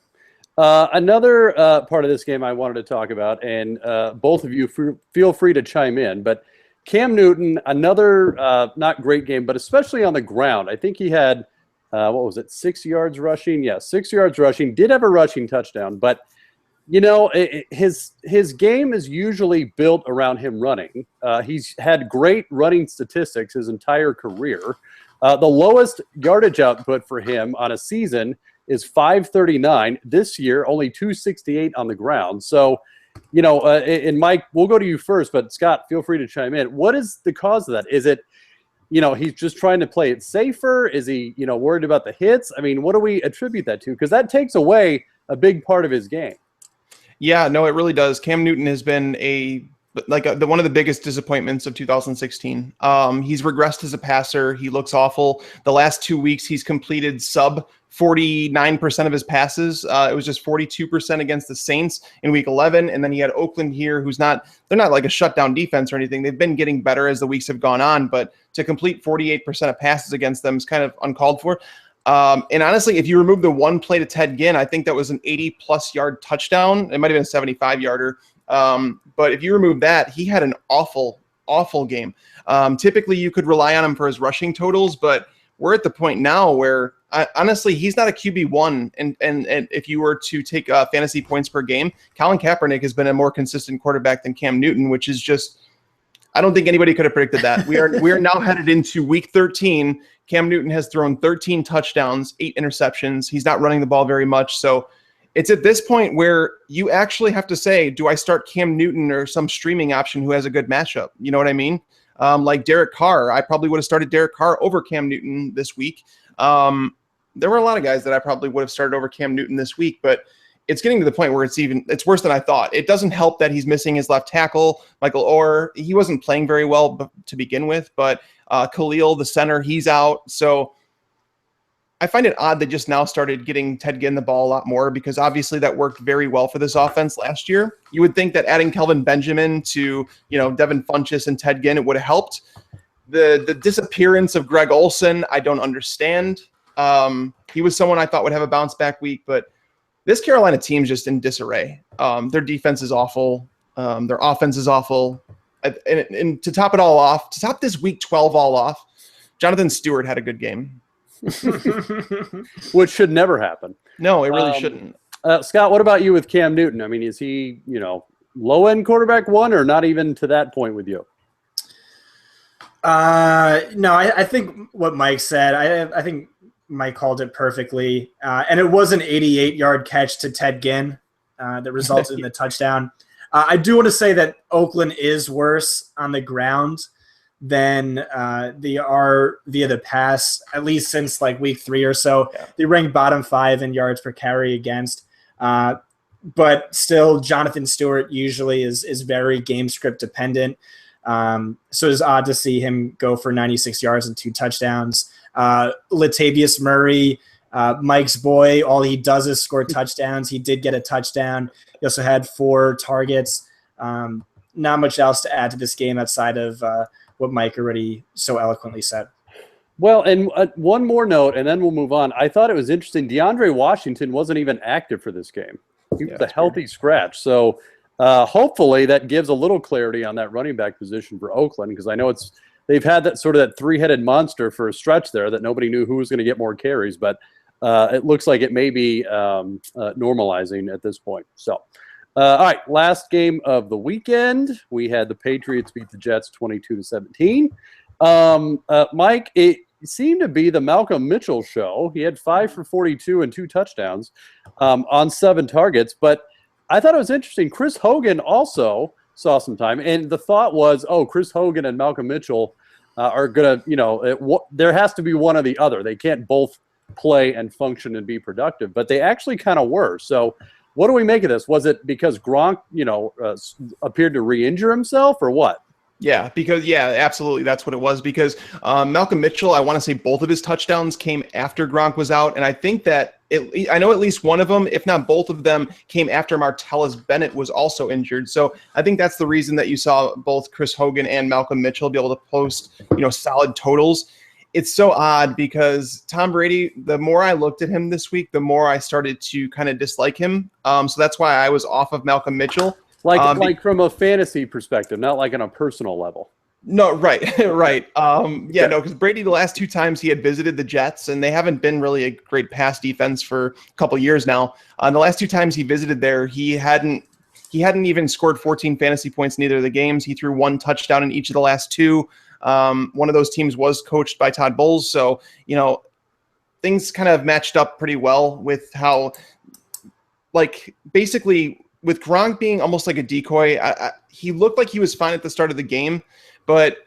Another part of this game I wanted to talk about, and both of you feel free to chime in, but Cam Newton, another not great game, but especially on the ground. I think he had, 6 yards rushing? Yeah, 6 yards rushing. Did have a rushing touchdown, but his game is usually built around him running. He's had great running statistics his entire career. The lowest yardage output for him on a season is 539. This year, only 268 on the ground. So, and Mike, we'll go to you first, but Scott, feel free to chime in. What is the cause of that? Is it, he's just trying to play it safer? Is he, worried about the hits? I mean, what do we attribute that to? Because that takes away a big part of his game.
Yeah, no, it really does. Cam Newton has been one of the biggest disappointments of 2016. He's regressed as a passer. He looks awful. The last 2 weeks, he's completed sub 49% of his passes. It was just 42% against the Saints in week 11. And then he had Oakland here, they're not like a shutdown defense or anything. They've been getting better as the weeks have gone on, but to complete 48% of passes against them is kind of uncalled for. And honestly, if you remove the one play to Ted Ginn, I think that was an 80-plus yard touchdown. It might have been a 75-yarder. But if you remove that, he had an awful, awful game. Typically, you could rely on him for his rushing totals, but we're at the point now where, honestly, he's not a QB1. And if you were to take fantasy points per game, Colin Kaepernick has been a more consistent quarterback than Cam Newton, which is just, I don't think anybody could have predicted that. We are now headed into week 13. Cam Newton has thrown 13 touchdowns, 8 interceptions. He's not running the ball very much. So it's at this point where you actually have to say, do I start Cam Newton or some streaming option who has a good matchup? You know what I mean? Like Derek Carr, I probably would have started Derek Carr over Cam Newton this week. There were a lot of guys that I probably would have started over Cam Newton this week, but it's getting to the point where it's worse than I thought. It doesn't help that he's missing his left tackle, Michael Orr. He wasn't playing very well to begin with, but Khalil, the center, he's out. So I find it odd they just now started getting Ted Ginn the ball a lot more, because obviously that worked very well for this offense last year. You would think that adding Kelvin Benjamin to, Devin Funchess and Ted Ginn, it would have helped. The disappearance of Greg Olsen, I don't understand. He was someone I thought would have a bounce back week, but this Carolina team's just in disarray. Their defense is awful. Their offense is awful. And to top it all off, to top this week 12 all off, Jonathan Stewart had a good game.
Which should never happen.
No, it really shouldn't.
Scott, what about you with Cam Newton? I mean, is he, low-end quarterback one, or not even to that point with you?
No, I think what Mike said, I think Mike called it perfectly. And it was an 88-yard catch to Ted Ginn that resulted in the touchdown. I do want to say that Oakland is worse on the ground than they are via the pass, at least since like week 3 or so. Yeah. They rank bottom 5 in yards per carry against. But still, Jonathan Stewart usually is very game script dependent. So it's odd to see him go for 96 yards and 2 touchdowns. Latavius Murray, Mike's boy, all he does is score touchdowns. He did get a touchdown. He also had 4 targets. Not much else to add to this game outside of what Mike already so eloquently said.
Well, and one more note, and then we'll move on. I thought it was interesting. DeAndre Washington wasn't even active for this game. He was a healthy scratch. So hopefully that gives a little clarity on that running back position for Oakland, because I know it's they've had that sort of that three-headed monster for a stretch there that nobody knew who was going to get more carries, but it looks like it may be normalizing at this point. So, all right, last game of the weekend, we had the Patriots beat the Jets 22-17. Mike, it seemed to be the Malcolm Mitchell show. He had 5 for 42 and 2 touchdowns on 7 targets, but I thought it was interesting. Chris Hogan also saw some time, and the thought was, oh, Chris Hogan and Malcolm Mitchell are going to, there has to be one or the other. They can't both play and function and be productive, but they actually kind of were. So what do we make of this? Was it because Gronk, appeared to re-injure himself or what?
Yeah, absolutely. That's what it was, because Malcolm Mitchell, I want to say both of his touchdowns came after Gronk was out. And I think that I know at least one of them, if not both of them, came after Martellus Bennett was also injured. So I think that's the reason that you saw both Chris Hogan and Malcolm Mitchell be able to post, solid totals. It's so odd because Tom Brady, the more I looked at him this week, the more I started to kind of dislike him. So that's why I was off of Malcolm Mitchell.
Like from a fantasy perspective, not like on a personal level.
No, right. Because Brady, the last 2 times he had visited the Jets, and they haven't been really a great pass defense for a couple years now. The last 2 times he visited there, he hadn't even scored 14 fantasy points in either of the games. He threw 1 touchdown in each of the last 2. One of those teams was coached by Todd Bowles, so things kind of matched up pretty well with how, basically, with Gronk being almost like a decoy, he looked like he was fine at the start of the game, but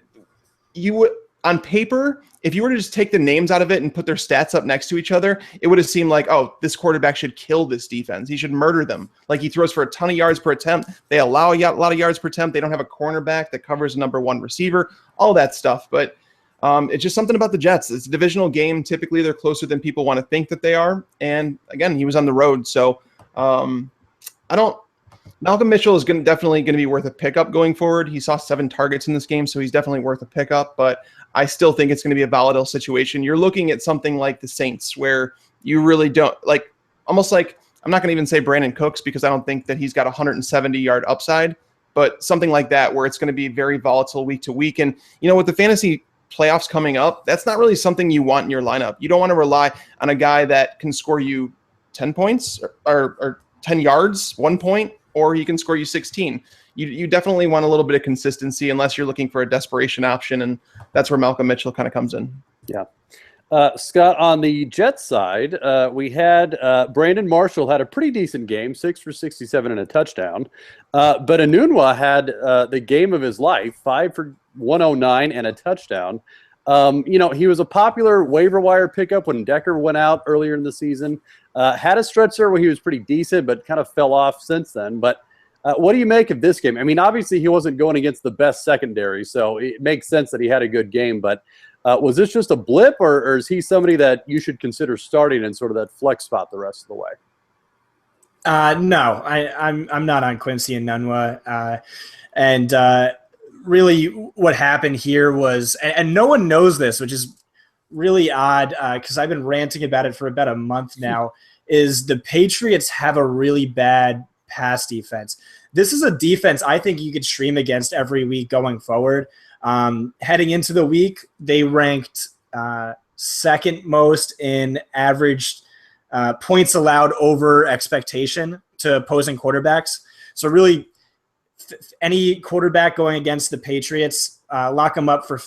you would, on paper, if you were to just take the names out of it and put their stats up next to each other, it would have seemed like, oh, this quarterback should kill this defense. He should murder them. Like, he throws for a ton of yards per attempt. They allow a lot of yards per attempt. They don't have a cornerback that covers a number 1 receiver, all that stuff. But it's just something about the Jets. It's a divisional game. Typically, they're closer than people want to think that they are. And again, he was on the road. So Malcolm Mitchell is definitely going to be worth a pickup going forward. He saw 7 targets in this game, so he's definitely worth a pickup. But I still think it's going to be a volatile situation. You're looking at something like the Saints, where you really don't almost like, I'm not going to even say Brandon Cooks, because I don't think that he's got a 170-yard upside, but something like that, where it's going to be very volatile week to week. And with the fantasy playoffs coming up, that's not really something you want in your lineup. You don't want to rely on a guy that can score you 10 points or 10 yards, 1 point, or he can score you 16. You definitely want a little bit of consistency, unless you're looking for a desperation option, and that's where Malcolm Mitchell kind of comes in. Yeah.
Scott, on the Jets side, we had Brandon Marshall had a pretty decent game, 6 for 67 and a touchdown. But Enunwa had the game of his life, 5 for 109 and a touchdown. He was a popular waiver wire pickup when Decker went out earlier in the season. Had a stretch there where he was pretty decent, but kind of fell off since then. But what do you make of this game? I mean, obviously he wasn't going against the best secondary, so it makes sense that he had a good game. But was this just a blip, or is he somebody that you should consider starting in sort of that flex spot the rest of the way?
No, I'm not on Quincy Enunwa. Really what happened here was, and no one knows this, which is really odd, because I've been ranting about it for about a month now, is the Patriots have a really bad pass defense. This is a defense I think you could stream against every week going forward. Heading into the week, they ranked second most in average points allowed over expectation to opposing quarterbacks. So really, any quarterback going against the Patriots, lock them up for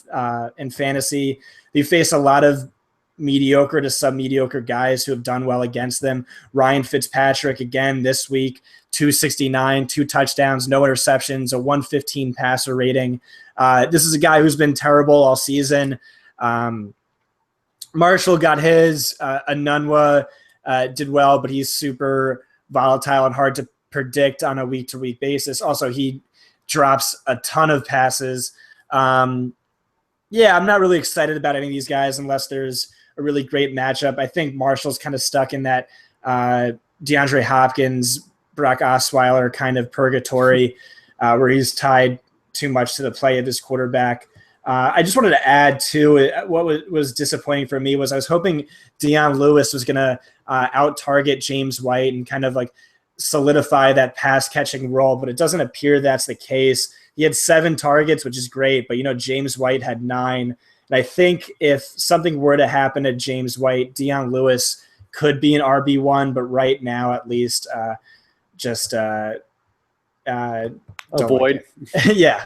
in fantasy. They face a lot of mediocre to sub-mediocre guys who have done well against them. Ryan Fitzpatrick, again, this week, 269, 2 touchdowns, no interceptions, a 115 passer rating. This is a guy who's been terrible all season. Marshall got his. Enunwa did well, but he's super volatile and hard to predict on a week-to-week basis. Also, he drops a ton of passes. I'm not really excited about any of these guys unless there's a really great matchup. I think Marshall's kind of stuck in that DeAndre Hopkins, Brock Osweiler kind of purgatory where he's tied too much to the play of his quarterback. I just wanted to add, too, what was disappointing for me was I was hoping Deion Lewis was going to out-target James White and kind of like solidify that pass-catching role, but it doesn't appear that's the case. He had 7 targets, which is great, but James White had 9. And I think if something were to happen to James White, Dion Lewis could be an RB1, but right now at least just
avoid.
Like yeah.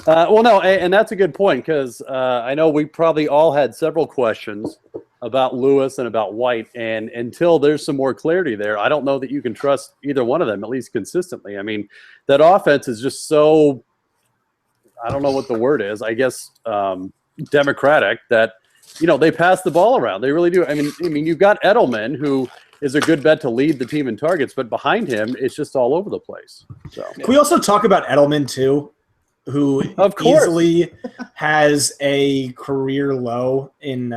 Well, no, and that's a good point because I know we probably all had several questions about Lewis and about White, and until there's some more clarity there, I don't know that you can trust either one of them, at least consistently. I mean, that offense is just so, I don't know what the word is, I guess democratic, that they pass the ball around. They really do. I mean, you've got Edelman, who is a good bet to lead the team in targets, but behind him, it's just all over the place. So
can we also talk about Edelman too, who
of course
easily has a career low in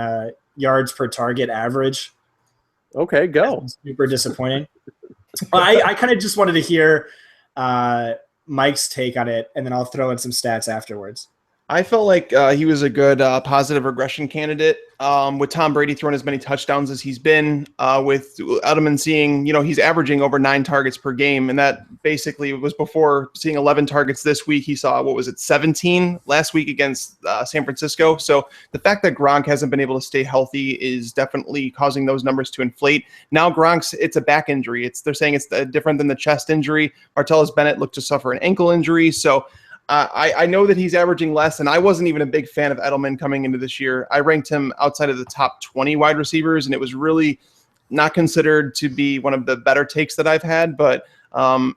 yards per target average?
Okay, go.
That's super disappointing. I kind of just wanted to hear Mike's take on it, and then I'll throw in some stats afterwards.
I felt like he was a good positive regression candidate with Tom Brady throwing as many touchdowns as he's been, with Edelman seeing, he's averaging over 9 targets per game. And that basically was before seeing 11 targets this week. He saw, 17 last week against San Francisco. So the fact that Gronk hasn't been able to stay healthy is definitely causing those numbers to inflate. Now Gronk's, it's a back injury. They're saying it's different than the chest injury. Martellus Bennett looked to suffer an ankle injury. So I know that he's averaging less, and I wasn't even a big fan of Edelman coming into this year. I ranked him outside of the top 20 wide receivers, and it was really not considered to be one of the better takes that I've had, but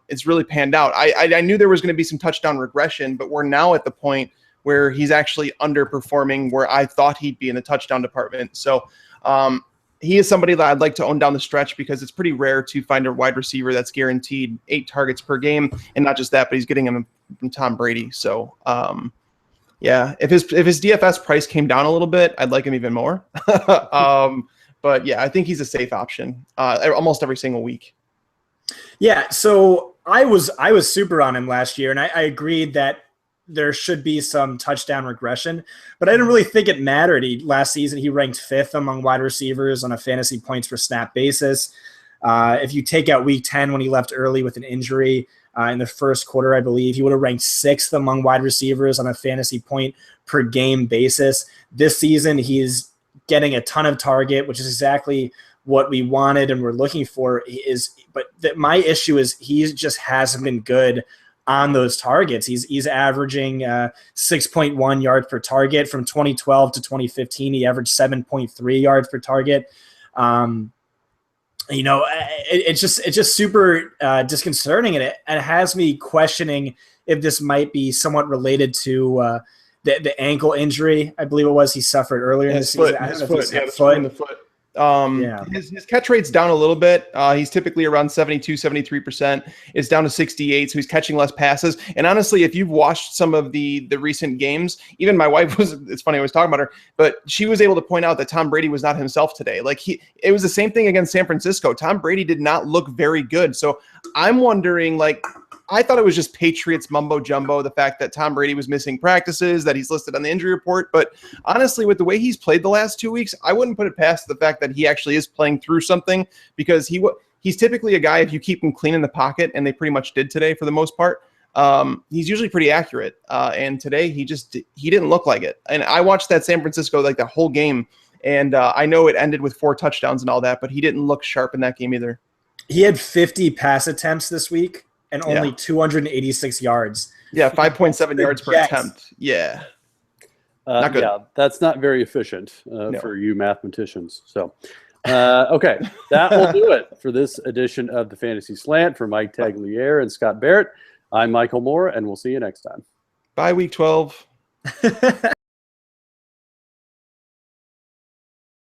it's really panned out. I knew there was going to be some touchdown regression, but we're now at the point where he's actually underperforming where I thought he'd be in the touchdown department. So he is somebody that I'd like to own down the stretch because it's pretty rare to find a wide receiver that's guaranteed 8 targets per game. And not just that, but he's getting them from Tom Brady. So, if his DFS price came down a little bit, I'd like him even more. But yeah, I think he's a safe option almost every single week.
Yeah. So I was super on him last year, and I agreed that there should be some touchdown regression, but I didn't really think it mattered. Last season, he ranked 5th among wide receivers on a fantasy points per snap basis. If you take out week 10 when he left early with an injury in the first quarter, I believe he would have ranked 6th among wide receivers on a fantasy point per game basis. This season, he's getting a ton of target, which is exactly what we wanted and we're looking for. My issue is he just hasn't been good on those targets. He's averaging 6.1 yards per target. From 2012 to 2015. He averaged 7.3 yards per target. It's just super disconcerting, and it has me questioning if this might be somewhat related to the ankle injury, I believe it was, he suffered earlier in the season.
His foot. His catch rate's down a little bit. He's typically around 72, 73%. It's down to 68, so he's catching less passes. And honestly, if you've watched some of the recent games, even my wife it's funny, I was talking about her, but she was able to point out that Tom Brady was not himself today. It was the same thing against San Francisco. Tom Brady did not look very good. So I'm wondering, I thought it was just Patriots mumbo jumbo, the fact that Tom Brady was missing practices, that he's listed on the injury report. But honestly, with the way he's played the last 2 weeks, I wouldn't put it past the fact that he actually is playing through something, because he's typically a guy, if you keep him clean in the pocket, and they pretty much did today for the most part, he's usually pretty accurate. And today he didn't look like it. And I watched that San Francisco, the whole game. And I know it ended with 4 touchdowns and all that, but he didn't look sharp in that game either.
He had 50 pass attempts this week and only 286 yards.
Yeah, 5.7 yards per attempt. Yeah.
Not good. Yeah, that's not very efficient for you mathematicians. So, okay, that will do it for this edition of the Fantasy Slant. For Mike Tagliere and Scott Barrett, I'm Michael Moore, and we'll see you next time.
Bye, Week 12.